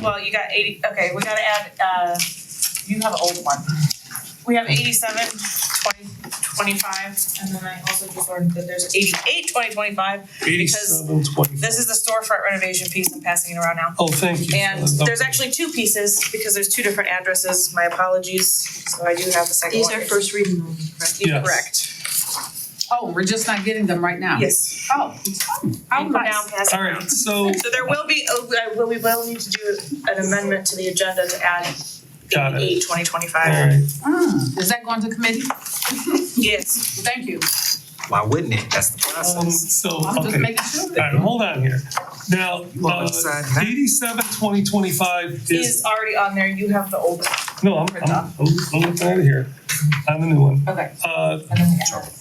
Well, you got 80, okay, we gotta add, you have an old one. We have 87, 2025, and then I also just learned that there's 88, 2025. Because 87, 20. this is the storefront renovation piece, I'm passing it around now. Oh, thank you. And there's actually two pieces, because there's two different addresses, my apologies, so I do have the second These one. are first reading only, correct? Yes. Correct. Oh, we're just not getting them right now? Yes. Oh, I'll go nice. down, pass it All around. right, so So there will be, we will need to do an amendment to the agenda to add Got it. 88, 2025. all right. Is that going to committee? Yes. Thank you. Why wouldn't it? That's the process. So I'm just okay. making sure. All right, hold on here. Now, wanna decide now? 87, 2025 Is is, already on there, you have the old one. no, I'm looking at it here, on the new one. Okay.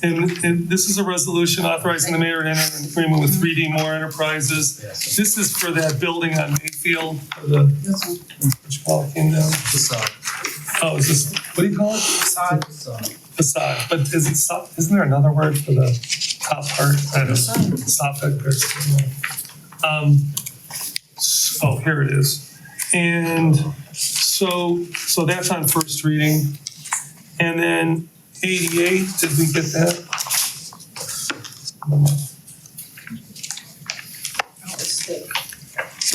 And this is a resolution authorizing the mayor to enter an agreement with 3D More Enterprises. This is for that building on Mayfield, for the, This one. what you call it, came down. Oh, is this, what do you call it? Facade, but is it isn't there another word for the top part? I don't know. Soffit or something. Oh, here it is. And so that's on first reading. And then 88, did we get that?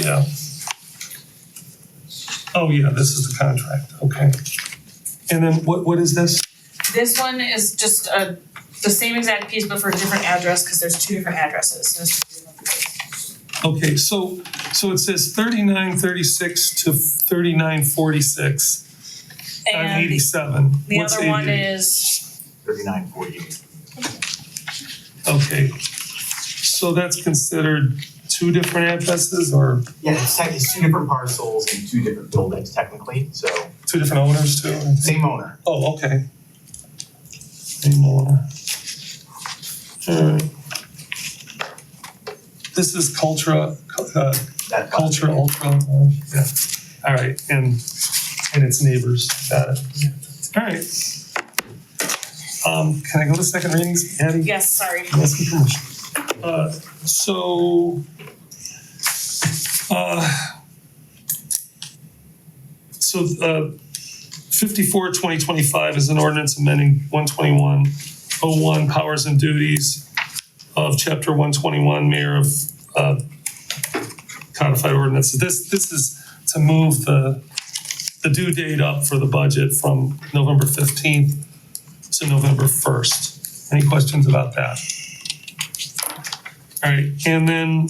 Yeah. Oh, yeah, this is the contract, okay. And then what is this? This one is just the same exact piece, but for a different address, because there's two different addresses. Okay, so it says 3936 to 3946 on And 87. the What's other one 88? is, 3948. Okay, so that's considered two different addresses or Yeah, it's two different parcels and two different buildings technically, so two different owners too? same owner. Oh, okay. Same owner. Alright. This is Cultura Ultra, yeah. Alright, and its neighbors, got it. Alright. Can I go to second readings, Addie? Yes, sorry. I'm asking permission. So 54/2025 is an ordinance amending 12101 powers and duties of chapter 121, Mayor of codified ordinances. This is to move the due date up for the budget from November 15th to November 1st. Any questions about that? All right, and then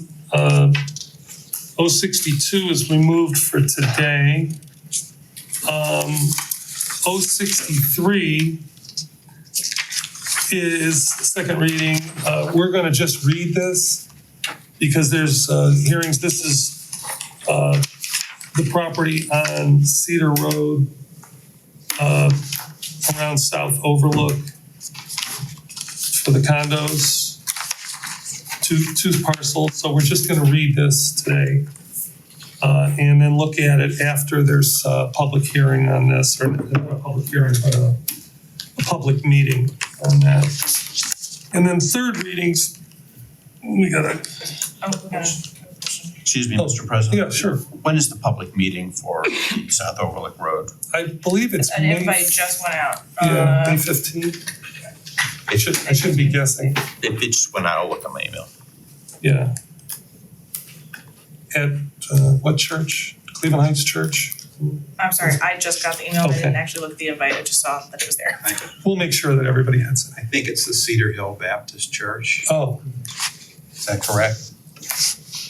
062 is removed for today. 063 is second reading. We're gonna just read this because there's hearings. This is the property on Cedar Road around South Overlook for the condos. Two parcels, so we're just gonna read this today. And then look at it after there's a public hearing on this, or not a public hearing, but a public meeting on that. And then third readings, we gotta, Excuse me, Mr. President. yeah, sure. When is the public meeting for South Overlook Road? I believe it's An May, invite just went out. yeah, May 15th. I should be guessing, It just went out, I'll look at my email. yeah. At what church? Cleveland Heights Church? I'm sorry, I just got the email. I didn't Okay. actually look at the invite. I just saw that it was there. We'll make sure that everybody has it. I think it's the Cedar Hill Baptist Church. Oh, Is that correct?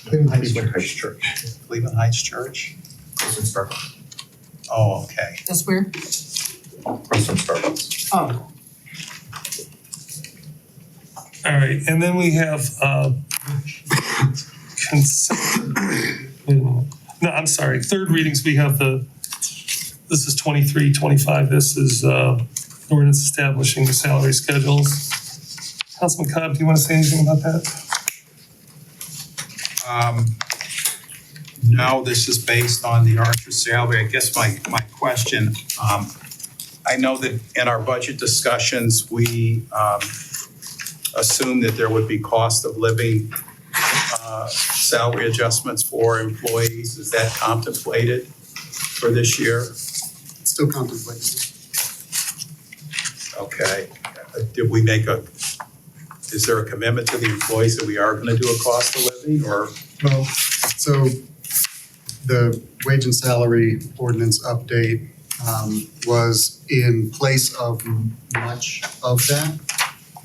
Cleveland Heights Church. Cleveland Heights Church? It's in Starbucks. Oh, okay. That's where? From some Starbucks. Oh, all right, and then we have consent. Wait a minute. No, I'm sorry, third readings, we have this is 23-25. This is ordinance establishing the salary schedules. Councilman Cobb, do you want to say anything about that? No, this is based on the Archer salary. I guess my question, I know that in our budget discussions, we assumed that there would be cost of living salary adjustments for employees. Is that contemplated for this year? Still contemplating. Okay. Did we is there a commitment to the employees that we are gonna do a cost of living or? Well, so the wage and salary ordinance update was in place of much of that.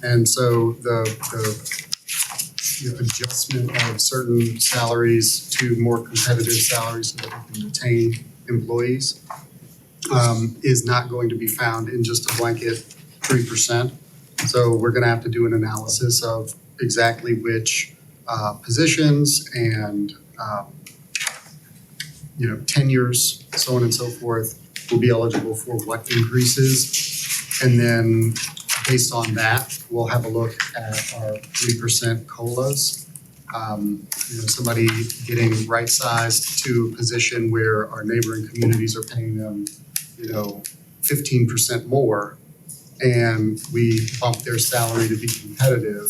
And so the adjustment of certain salaries to more competitive salaries so that we can retain employees is not going to be found in just a blanket 3%. So we're gonna have to do an analysis of exactly which positions and tenures, so on and so forth, will be eligible for what increases. And then based on that, we'll have a look at our 3% COLAs. Somebody getting right-sized to a position where our neighboring communities are paying them, 15% more, and we bump their salary to be competitive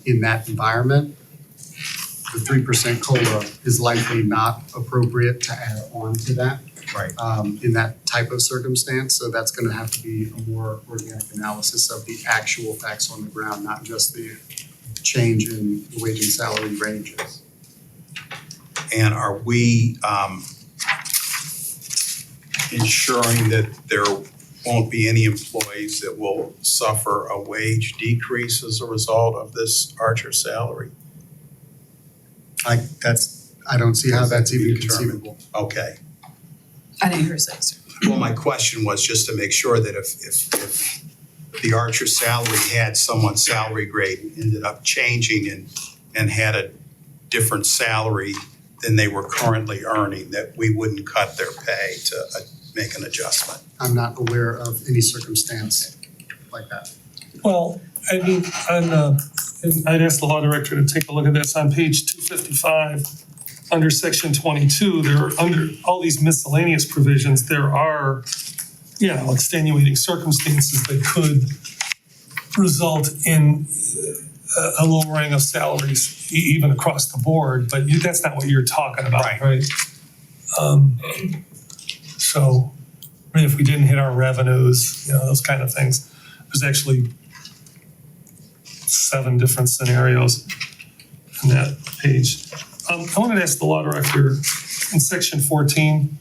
in that environment. The 3% COLA is likely not appropriate to add on to that. Right. In that type of circumstance, so that's gonna have to be a more organic analysis of the actual facts on the ground, not just the change in the wage and salary ranges. And are we ensuring that there won't be any employees that will suffer a wage decrease as a result of this Archer salary? I don't see how that's even Determined. conceivable. Okay. I didn't hear that, sir. Well, my question was just to make sure that if the Archer salary had someone's salary grade ended up changing and had a different salary than they were currently earning, that we wouldn't cut their pay to make an adjustment. I'm not aware of any circumstance like that. Well, I mean, and I'd ask the law director to take a look at this on page 255. Under section 22, there are under all these miscellaneous provisions, there are, extenuating circumstances that could result in a lowering of salaries even across the board, but that's not what you're talking about, right? So, I mean, if we didn't hit our revenues, those kind of things, there's actually 7 different scenarios on that page. I wanted to ask the law director, in section 14,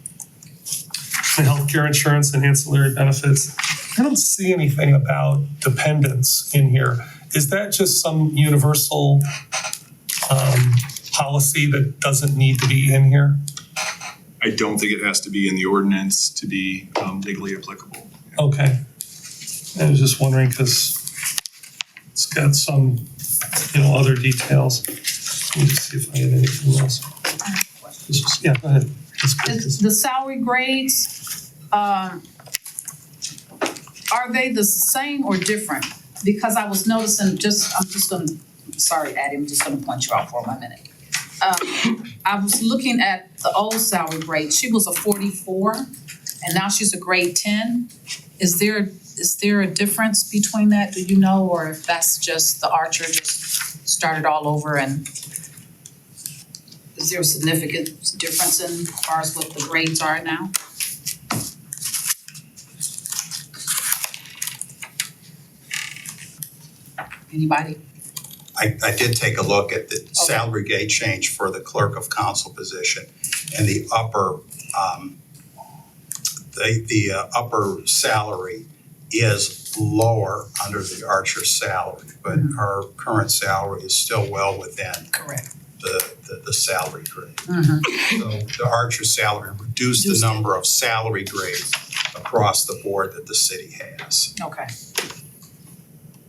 the healthcare insurance and ancillary benefits, I don't see anything about dependents in here. Is that just some universal policy that doesn't need to be in here? I don't think it has to be in the ordinance to be legally applicable. Okay. I was just wondering because it's got some, other details. Let me just see if I have anything else. Yeah, go ahead. The salary grades, are they the same or different? Because I was noticing sorry, Addie, I'm just gonna point you out for a minute. I was looking at the old salary grade. She was a 44 and now she's a grade 10. Is there a difference between that? Do you know, or if that's just the Archer just started all over, and is there a significant difference in as far as what the grades are now? Anybody? I did take a look at the salary grade change for the clerk of council position, and the upper upper salary is lower under the Archer salary, but her current salary is still well within Correct. the salary grade. Mm-hmm. So the Archer salary reduced the number of salary grades across the board that the city has. Okay.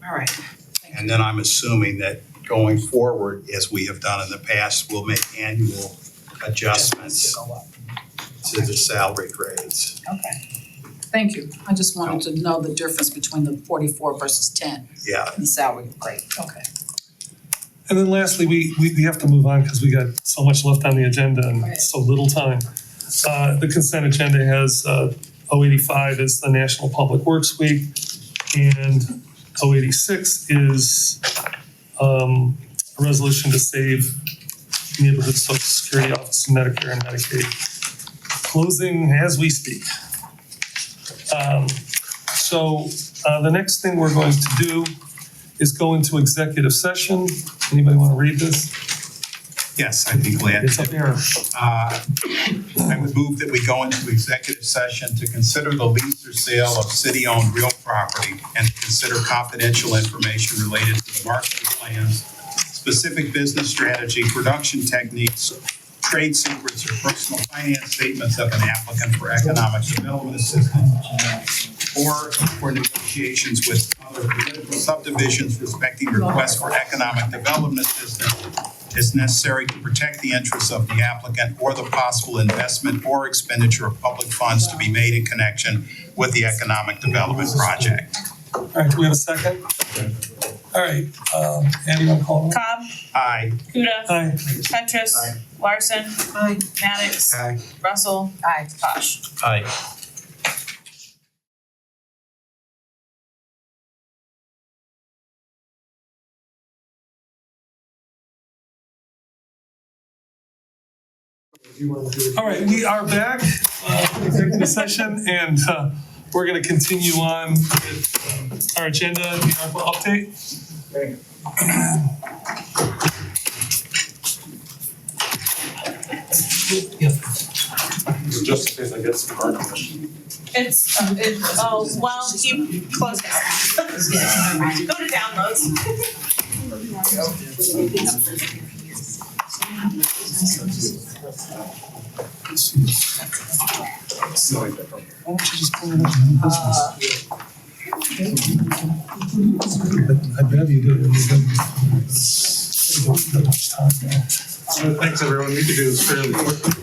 All right. And then I'm assuming that going forward, as we have done in the past, we'll make annual adjustments to the salary grades. Okay. Thank you. I just wanted to know the difference between the 44 versus 10 Yeah. in salary grade. Okay. And then lastly, we have to move on because we got so much left on the agenda and so little time. The consent agenda has 085 is the National Public Works Week, and 086 is a resolution to save neighborhood Social Security Office, Medicare and Medicaid, closing as we speak. So the next thing we're going to do is go into executive session. Anybody want to read this? Yes, I'd be glad It's up to. here. I would move that we go into executive session to consider the lease or sale of city-owned real property and to consider confidential information related to the marketing plans, specific business strategy, production techniques, trade secrets, or personal finance statements of an applicant for economic development assistance, or for negotiations with other political subdivisions respecting requests for economic development assistance is necessary to protect the interests of the applicant or the possible investment or expenditure of public funds to be made in connection with the economic development project. All right, do we have a second? All right, Andy, you want to call it? Cobb, Aye. Kuda, Aye. Petrus, Larson, Maddox, Aye. Russell, Tosh. Aye. All right, we are back, executive session, and we're going to continue on with our agenda, the ARPA update. Just in case I get some hard questions. Keep close down. Go to downloads. Why don't you just pull it up in I'd rather you do it when you don't have much time now. Thanks, everyone. We can do this fairly quickly.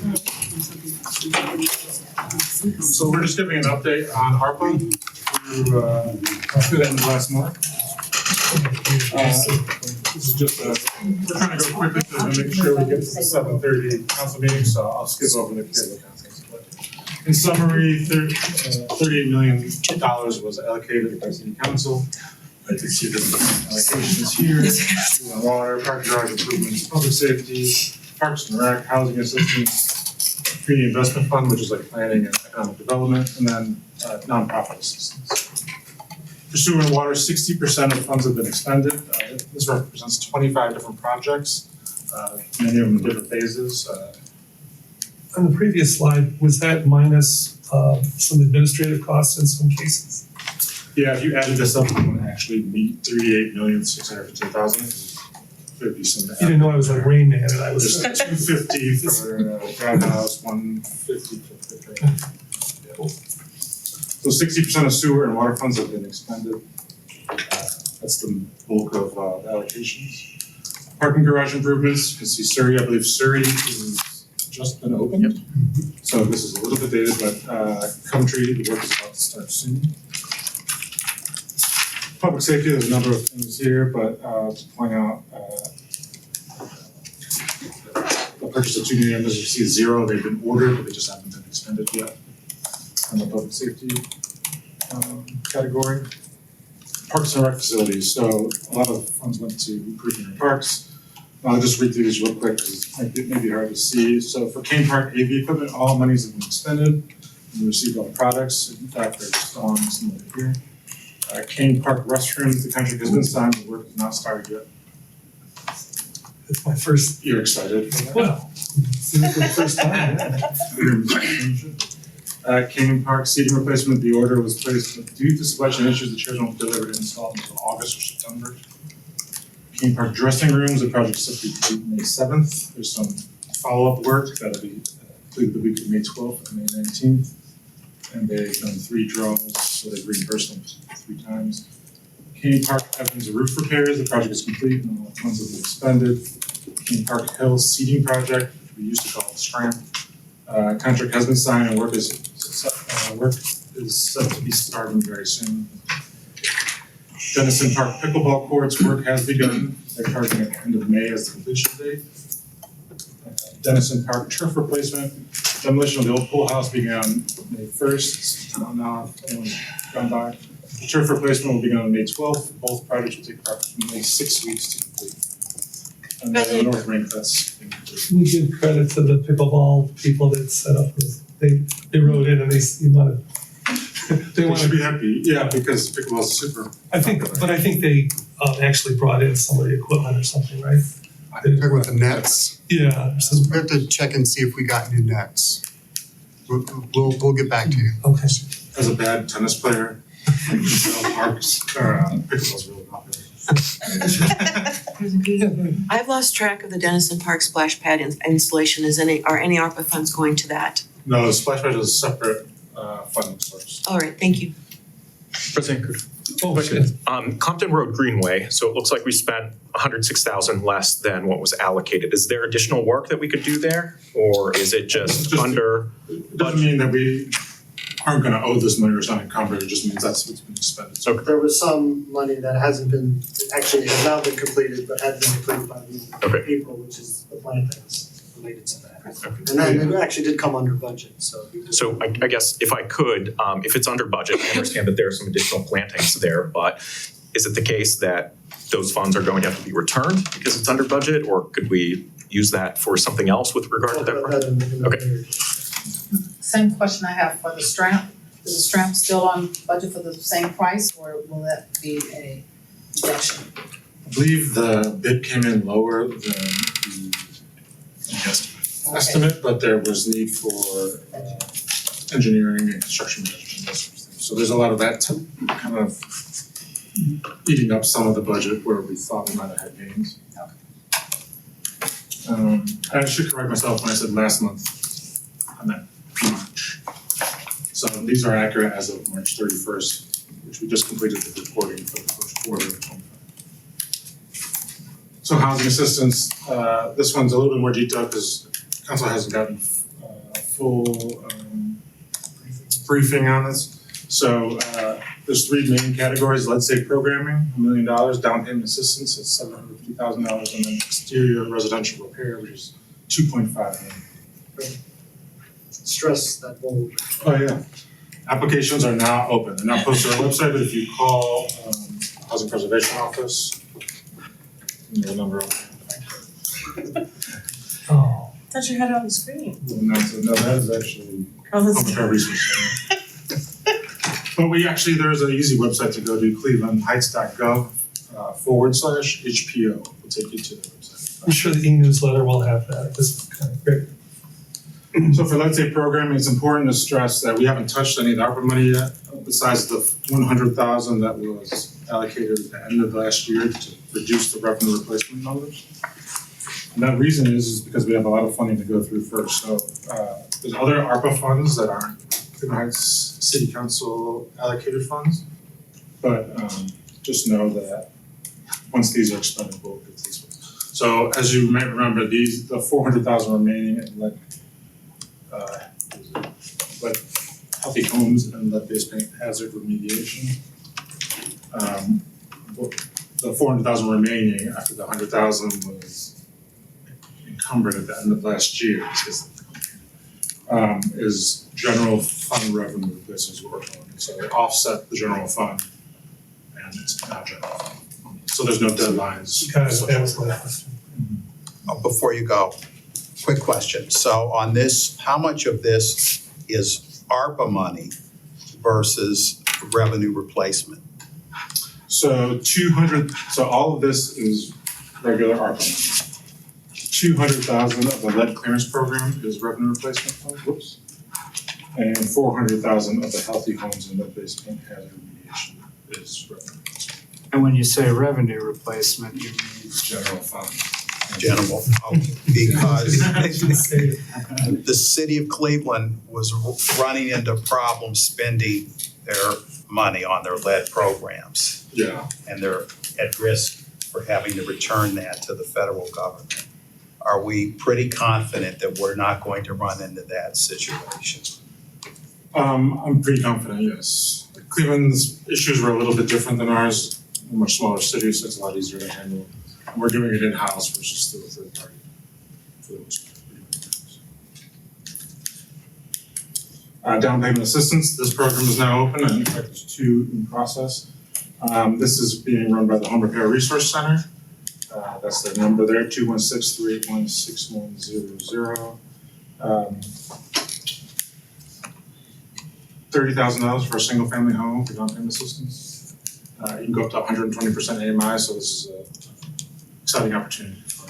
So we're just giving an update on ARPA through the end of last month. This is just we're trying to go quickly to make sure we get to the 7:30 council meeting, so I'll skip over the cable conference. But in summary, $38 million was allocated by city council. I did see different allocations here, sewer and water, park garage improvements, public safety, parks and rec, housing assistance, community investment fund, which is like planning and economic development, and then nonprofit assistance. For sewer and water, 60% of funds have been expended. This represents 25 different projects, many of them in different phases. On the previous slide, was that minus some administrative costs in some cases? Yeah, if you added this up, it would actually meet 38,615,000. There'd be some. You didn't know I was like Rain Man and I was. There's 250 for groundhouse, 150 for the. So 60% of sewer and water funds have been expended. That's the bulk of allocations. Parking garage improvements, you can see Surrey, I believe Surrey is just been opened. So this is a little bit dated, but Coventry, the work is about to start soon. Public safety, there's a number of things here, but to point out, the purchase of 2 new ambulance, you see 0, they've been ordered, but they just haven't been expended yet. On the public safety category. Parks and rec facilities, so a lot of funds went to improving our parks. I'll just read through these real quick because it may be hard to see. So for Kane Park AV equipment, all monies have been expended. We received all the products. In fact, they're just on some of it here. Kane Park restrooms, the contract has been signed, the work has not started yet. It's my first. You're excited for that? Well, it's the first time, yeah. Kane Park seating replacement, the order was placed, but due to supply chain issues, the chairs won't be delivered and installed until August or September. Kane Park dressing rooms, the project is set to be complete May 7th. There's some follow-up work that'll be completed the week of May 12th and May 19th. And they've done 3 draws, so they've reimbursed them 3 times. Kane Park Evans roof repairs, the project is complete and all funds have been expended. Kane Park Hill seating project, which we used to call Strand. Contract has been signed and work is set to be starting very soon. Denison Park pickleball courts, work has begun. They're targeting at the end of May as the completion date. Denison Park turf replacement, demolition of the old pool house began May 1st. I don't know if anyone's gone by. The turf replacement will begin on May 12th. Both projects will take approximately 6 weeks to complete. And then the North Rink, that's been completed. Can you give credit to the pickleball people that set up this? They wrote in and they wanted. They should be happy, yeah, because pickleball is super. I think they actually brought in some of the equipment or something, right? I think with the nets. Yeah. We have to check and see if we got new nets. We'll get back to you. Okay. As a bad tennis player, parks, pickleball's really popular. I've lost track of the Denison Park splash pad installation. Are any ARPA funds going to that? No, the splash pad is a separate funding source. All right, thank you. President Cook. Oh, shit. Compton Road Greenway, so it looks like we spent $106,000 less than what was allocated. Is there additional work that we could do there? Or is it just under? It doesn't mean that we aren't gonna owe this money or something encumbered, it just means that's what's been expended. So There was some money that hasn't been, actually has now been completed, but hadn't been completed by the end of April, which is the plant that's related to that. And then it actually did come under budget, so. So I guess if I could, if it's under budget, I understand that there are some additional plantings there, but is it the case that those funds are going to have to be returned because it's under budget, or could we use that for something else with regard to that project? Okay. Same question I have for the Stramp. Is the Stramp still on budget for the same price, or will that be a reduction? I believe the bid came in lower than the estimate, but there was need for engineering and construction management, that sort of thing. So there's a lot of that kind of eating up some of the budget where we thought we might have had gains. I should correct myself when I said last month, I meant March. So these are accurate as of March 31st, which we just completed the reporting for the first quarter of 2025. So housing assistance, this one's a little bit more detailed because council hasn't gotten full briefing on this. So there's 3 main categories: let's say programming, $1 million, down payment assistance at $750,000, and then exterior residential repair, which is $2.5 million. Stress that bold. Oh yeah. Applications are now open. They're not posted on our website, but if you call Housing Preservation Office. And the number of. Oh, Thought you had it on the screen. No, that is actually Oh, that's. Home Care Resource Center. But there's an easy website to go to, clevelandheights.gov/HPO. Will take you to the website. I'm sure the e-newsletter will have that. This is kind of great. So for Let's Say programming, it's important to stress that we haven't touched any of the ARPA money yet, besides the $100,000 that was allocated at the end of last year to reduce the revenue replacement numbers. And that reason is because we have a lot of funding to go through first. So there's other ARPA funds that aren't Cleveland Heights City Council allocated funds. But just know that once these are expended, we'll get these ones. So as you might remember, the $400,000 remaining in lead healthy homes and lead-based paint hazard remediation. The $400,000 remaining after the $100,000 was encumbered at the end of last year is general fund revenue. This is what we're talking. So they offset the general fund, and it's not general fund. So there's no deadlines. Kind of, that was my question. Before you go, quick question. So on this, how much of this is ARPA money versus revenue replacement? So all of this is regular ARPA money. 200,000 of the lead clearance program is revenue replacement fund, and 400,000 of the healthy homes and lead-based paint hazard remediation is revenue replacement. And when you say revenue replacement, you mean General fund. General, because the city of Cleveland was running into problems spending their money on their lead programs. Yeah. And they're at risk for having to return that to the federal government. Are we pretty confident that we're not going to run into that situation? I'm pretty confident, yes. Cleveland's issues were a little bit different than ours. We're a much smaller city, so it's a lot easier to handle. And we're doing it in-house versus through a third party for the most part. Down payment assistance, this program is now open, and in fact, there's 2 in process. This is being run by the Home Repair Resource Center. That's their number there, 216-381-6100. $30,000 for a single family home for down payment assistance. You can go up to 120% AMI, so this is an exciting opportunity for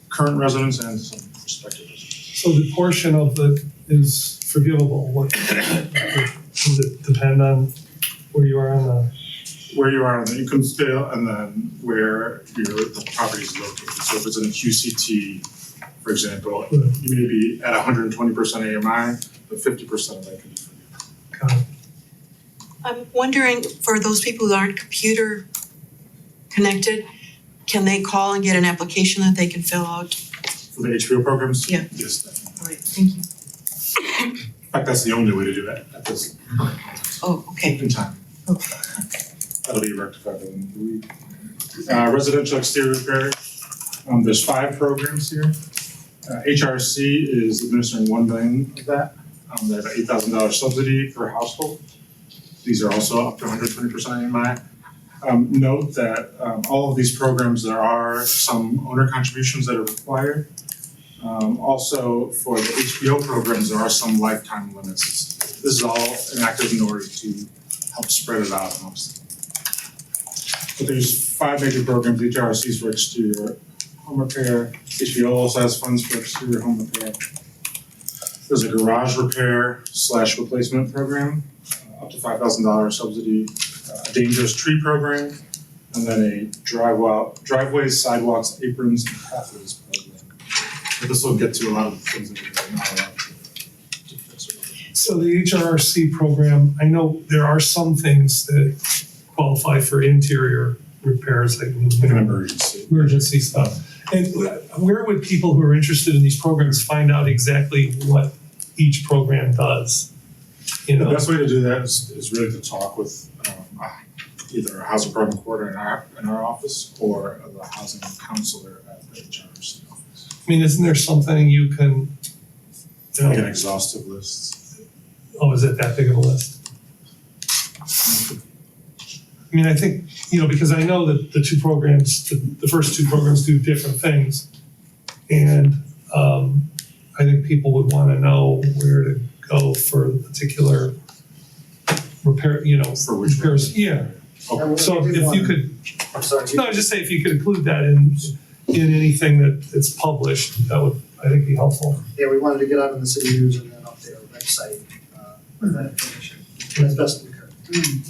current residents and some prospective residents. So the portion of it is forgivable. What does it depend on where you are on the? Where you are on the income scale, and then where the property is located. So if it's in a QCT, for example, you may be at 120% AMI, but 50% of that can be forgiven. I'm wondering, for those people who aren't computer connected, can they call and get an application that they can fill out? For the HBO programs? Yeah. Yes, definitely. All right, thank you. In fact, that's the only way to do that at this Oh, okay. in time. Okay. That'll be rectified within the week. Residential exterior repair, there's 5 programs here. HRC is administering $1 million of that. They have an $8,000 subsidy per household. These are also up to 120% AMI. Note that all of these programs, there are some owner contributions that are required. Also, for the HBO programs, there are some lifetime limits. This is all enacted in order to help spread it out amongst them. But there's 5 major programs: HRCs for exterior home repair. HBO also has funds for exterior home repair. There's a garage repair / replacement program, up to $5,000 subsidy. A dangerous tree program, and then a driveways, sidewalks, aprons, and pathways program. But this will get to a lot of the things that we're not allowed to fix. So the HRC program, I know there are some things that qualify for interior repairs, like Like an emergency stuff. And where would people who are interested in these programs find out exactly what each program does? You The know, best way to do that is really to talk with either a housing program coordinator in our office or the housing counselor at the HRC office. I mean, isn't there something you can, you Like an know, exhaustive list. oh, is it that big of a list? I mean, I think, because I know that the two programs, the first two programs do different things. And I think people would wanna know where to go for the particular repair, For which one? repairs, yeah. So if you could, I'm sorry. no, I was just saying, if you could include that in anything that's published, that would, I think, be helpful. Yeah, we wanted to get out on the city news and then update our website with that information as best we could.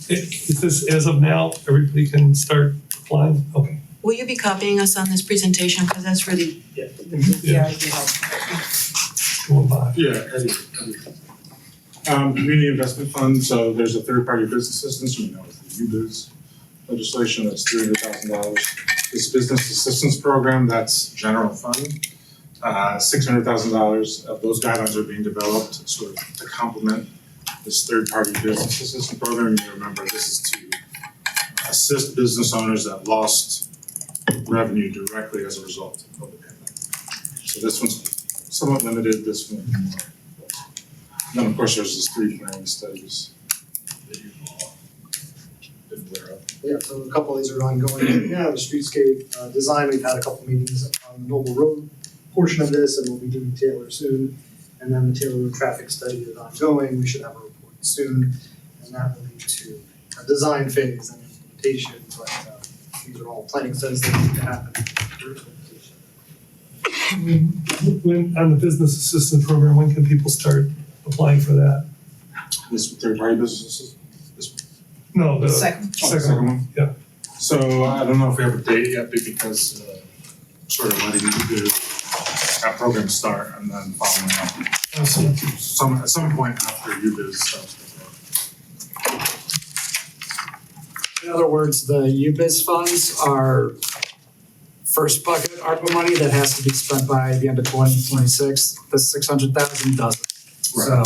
Is this, as of now, everybody can start applying? Okay. Will you be copying us on this presentation, because that's really, Yeah. it'd be helpful. Going by. Yeah, Eddie. Community investment fund, so there's a third-party business assistance, the UBIZ legislation, that's $300,000. This business assistance program, that's general fund, $600,000 of those guidelines are being developed sort of to complement this third-party business assistance program. You remember, this is to assist business owners that lost revenue directly as a result of the pandemic. So this one's somewhat limited, this one more. And then, of course, there's this 3 planning studies that you've all been aware of. Yeah, so a couple of these are ongoing right now. The streetscape design, we've had a couple meetings on the Noble Road portion of this, and we'll be doing Taylor soon. And then the Taylor Road traffic study is ongoing. We should have a report soon, and that will lead to a design phase and implementation. But these are all planning studies that need to happen for implementation. When, on the business assistant program, when can people start applying for that? This third-party businesses, No, the Second. second one, yeah. So I don't know if we have a date yet, because sort of letting that program start and then following up. Absolutely. At some point after UBIZ starts. In other words, the UBIZ funds are first bucket ARPA money that has to be spent by the end of 2026. The 600,000 doesn't. So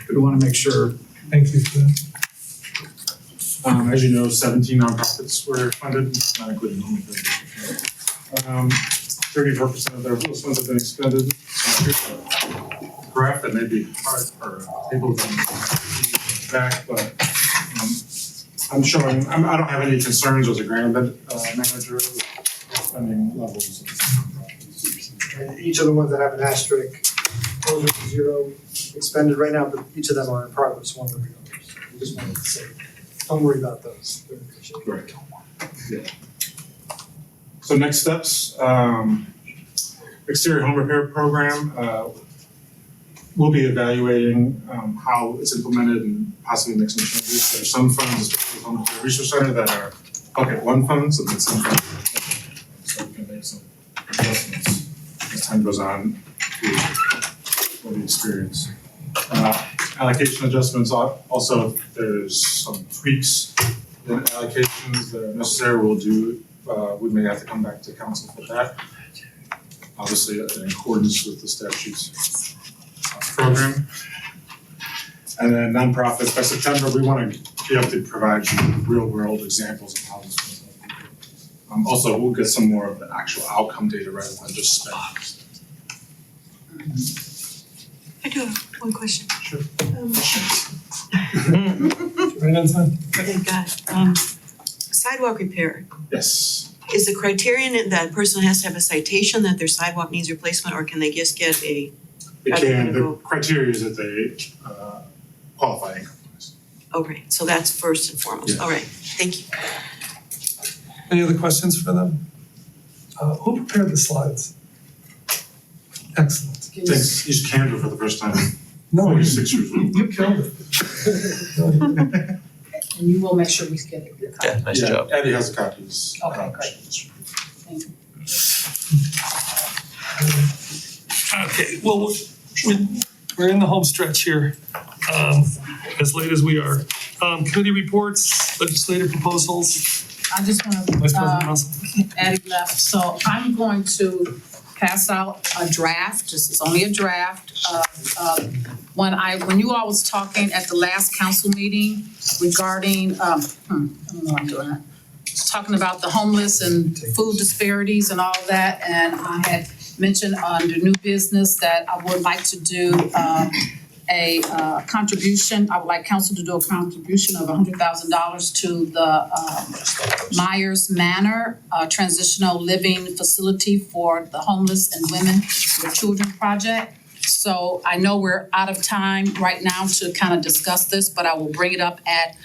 we want to make sure. Thank you for that. As you know, 17 nonprofits were funded, not including home. 34% of those funds have been expended. Here's a graph that may be hard or table back, but I'm showing. I don't have any concerns as a grant manager with funding levels. And each of the ones that have an asterisk, those are 0 expended right now, but each of them are in progress one way or another. So we just wanted to say, don't worry about those. They're appreciated. Right. Yeah. So next steps, exterior home repair program, we'll be evaluating how it's implemented and possibly make some changes. There's some funds, especially the Home Repair Research Center, that are bucket 1 funds, and then some funds that are bucket 1. So we can make some adjustments as time goes on for the experience. Allocation adjustments, also there's some tweaks in allocations that are necessary. We'll do, we may have to come back to council for that. Obviously, in accordance with the statutes program. And then nonprofits, by September, we want to be able to provide you real world examples of how this goes. Also, we'll get some more of the actual outcome data rather than just spending. I do have one question. Sure. Right on time. Thank God. Sidewalk repair, Yes. is the criterion that a person has to have a citation that their sidewalk needs replacement, or can they just get a? It Are they can, gonna the go- criteria is that they qualify income wise. Oh, right, so that's first and foremost. Yeah. All right, thank you. Any other questions for them? Who prepared the slides? Excellent. Thanks, use Canva for the first time in No, 46 years old. you killed it. And you will make sure we get it. Yeah, nice job. Eddie has the copies. Okay, great. Thank you. Okay, well, we're in the home stretch here, as late as we are. Committee reports, legislative proposals, I just Vice wanna, President Russell. Addie left, so I'm going to pass out a draft, this is only a draft, when you all was talking at the last council meeting regarding, I don't know what I'm doing that. Talking about the homeless and food disparities and all that, and I had mentioned under new business that I would like to do, a contribution. I would like council to do a contribution of $100,000 to the Myers Manor Transitional Living Facility for the Homeless and Women with Children Project. So I know we're out of time right now to kind of discuss this, but I will bring it up at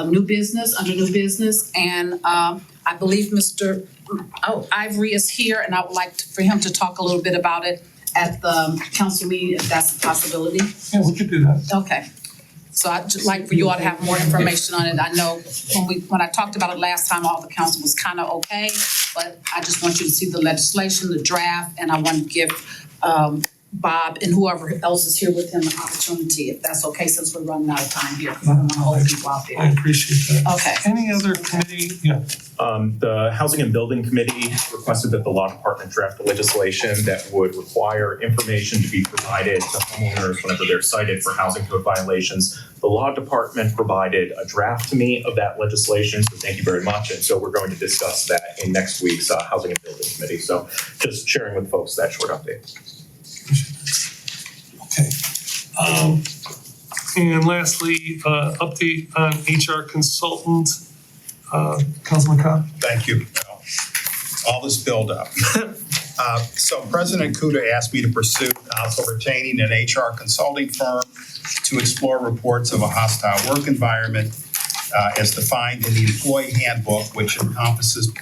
new business, under new business. And I believe Mr. Ivory is here, and I would like for him to talk a little bit about it at the council meeting, if that's a possibility. Yeah, we could do that. Okay. So I'd just like for you all to have more information on it. I know when I talked about it last time, all the council was kind of okay, but I just want you to see the legislation, the draft, and I want to give Bob and whoever else is here with him the opportunity, if that's okay, since we're running out of time here, because I don't want to hold people out I there. appreciate that. Okay. Any other committee? Yeah. The Housing and Building Committee requested that the law department draft legislation that would require information to be provided to homeowners whenever they're cited for housing code violations. The law department provided a draft to me of that legislation, so thank you very much. And so we're going to discuss that in next week's Housing and Building Committee. So just sharing with folks that short update. Okay. And lastly, update on HR consultant, Councilman Cobb. Thank you. All this buildup. So President Kuda asked me to pursue also retaining an HR consulting firm to explore reports of a hostile work environment as defined in the employee handbook, which encompasses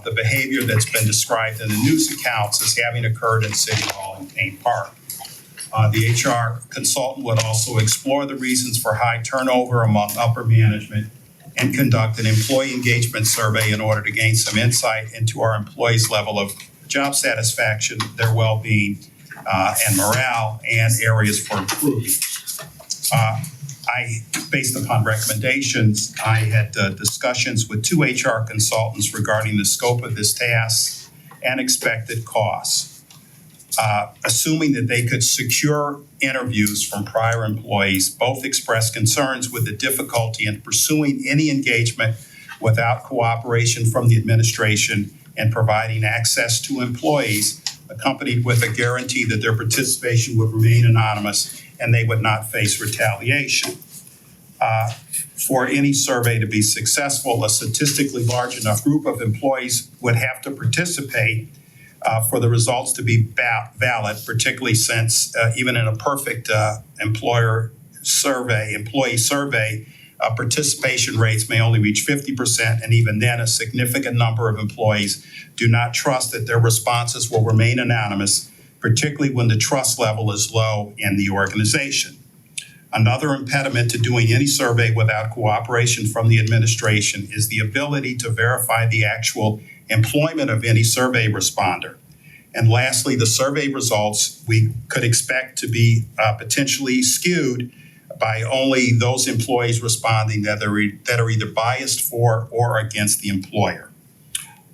the behavior that's been described in the news accounts as having occurred in City Hall and Payne Park. The HR consultant would also explore the reasons for high turnover among upper management and conduct an employee engagement survey in order to gain some insight into our employees' level of job satisfaction, their well-being, and morale, and areas for improvement. Based upon recommendations, I had discussions with two HR consultants regarding the scope of this task and expected costs. Assuming that they could secure interviews from prior employees, both expressed concerns with the difficulty in pursuing any engagement without cooperation from the administration and providing access to employees, accompanied with a guarantee that their participation would remain anonymous and they would not face retaliation. For any survey to be successful, a statistically large enough group of employees would have to participate for the results to be valid, particularly since even in a perfect employee survey, participation rates may only reach 50%, and even then a significant number of employees do not trust that their responses will remain anonymous, particularly when the trust level is low in the organization. Another impediment to doing any survey without cooperation from the administration is the ability to verify the actual employment of any survey responder. And lastly, the survey results we could expect to be potentially skewed by only those employees responding that are either biased for or against the employer.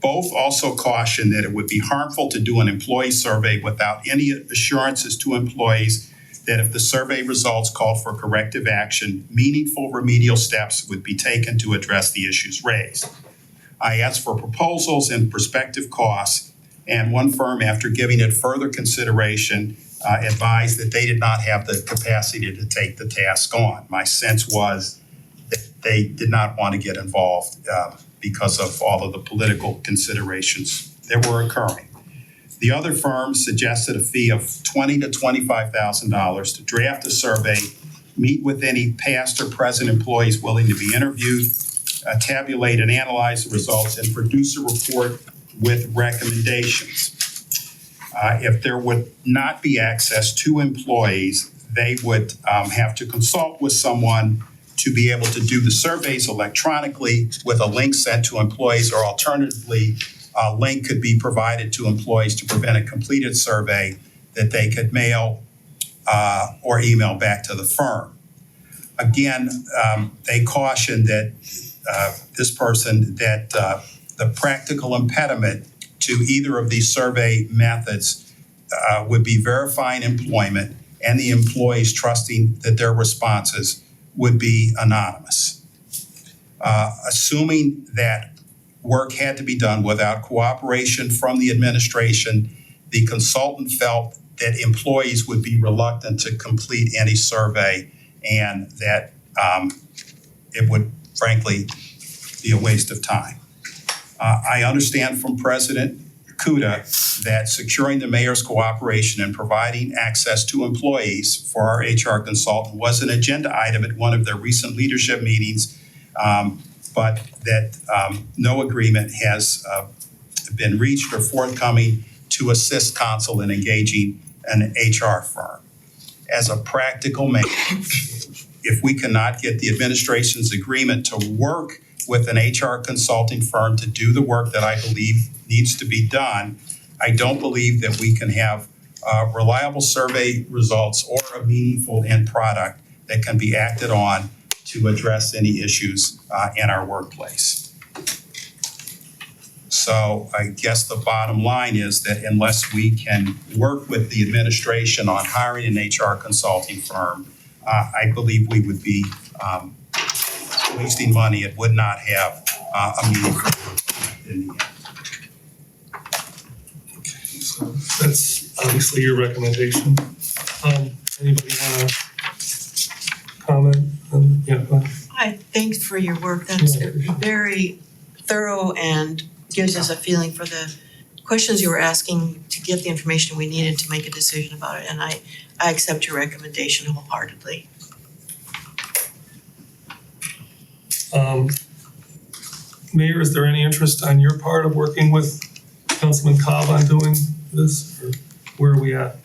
Both also caution that it would be harmful to do an employee survey without any assurances to employees that if the survey results called for corrective action, meaningful remedial steps would be taken to address the issues raised. I asked for proposals and prospective costs, and one firm, after giving it further consideration, advised that they did not have the capacity to take the task on. My sense was that they did not want to get involved because of all of the political considerations that were occurring. The other firm suggested a fee of $20,000 to $25,000 to draft a survey, meet with any past or present employees willing to be interviewed, tabulate and analyze the results, and produce a report with recommendations. If there would not be access to employees, they would have to consult with someone to be able to do the surveys electronically with a link sent to employees, or alternatively, a link could be provided to employees to prevent a completed survey that they could mail or email back to the firm. Again, they cautioned that this person that the practical impediment to either of these survey methods would be verifying employment and the employees trusting that their responses would be anonymous. Assuming that work had to be done without cooperation from the administration, the consultant felt that employees would be reluctant to complete any survey and that it would frankly be a waste of time. I understand from President Kuda that securing the mayor's cooperation and providing access to employees for our HR consultant was an agenda item at one of their recent leadership meetings, but that no agreement has been reached or forthcoming to assist council in engaging an HR firm. As a practical matter, if we cannot get the administration's agreement to work with an HR consulting firm to do the work that I believe needs to be done, I don't believe that we can have reliable survey results or a meaningful end product that can be acted on to address any issues in our workplace. So I guess the bottom line is that unless we can work with the administration on hiring an HR consulting firm, I believe we would be wasting money. It would not have a meaningful impact in the end. So that's obviously your recommendation. Anybody wanna comment? Yeah, go ahead. Hi, thanks for your work. That's Yeah, I appreciate it. very thorough and gives us a feeling for the questions you were asking to get the information we needed to make a decision about it. And I accept your recommendation wholeheartedly. Mayor, is there any interest on your part of working with Councilman Cobb on doing this, or where are we at?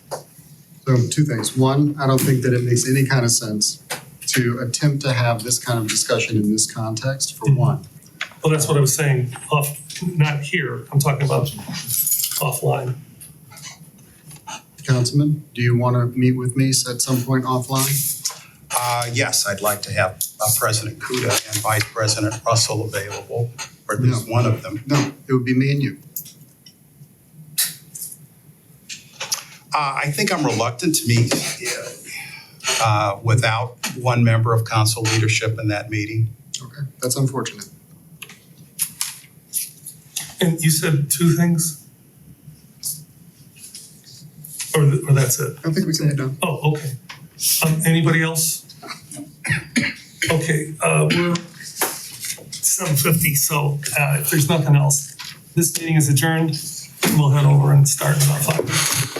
So two things. One, I don't think that it makes any kind of sense to attempt to have this kind of discussion in this context, for one. Well, that's what I was saying, not here, I'm talking about offline. Councilman, do you want to meet with me at some point offline? Yes, I'd like to have President Kuda and Vice President Russell available, or at least one of them. No, it would be me and you. I think I'm reluctant to meet without one member of council leadership in that meeting. Okay, that's unfortunate. And you said two things? Or that's it? I think we can get done. Oh, okay. Anybody else? Okay, we're 7:50, so if there's nothing else, this meeting is adjourned. We'll head over and start in about 5 minutes.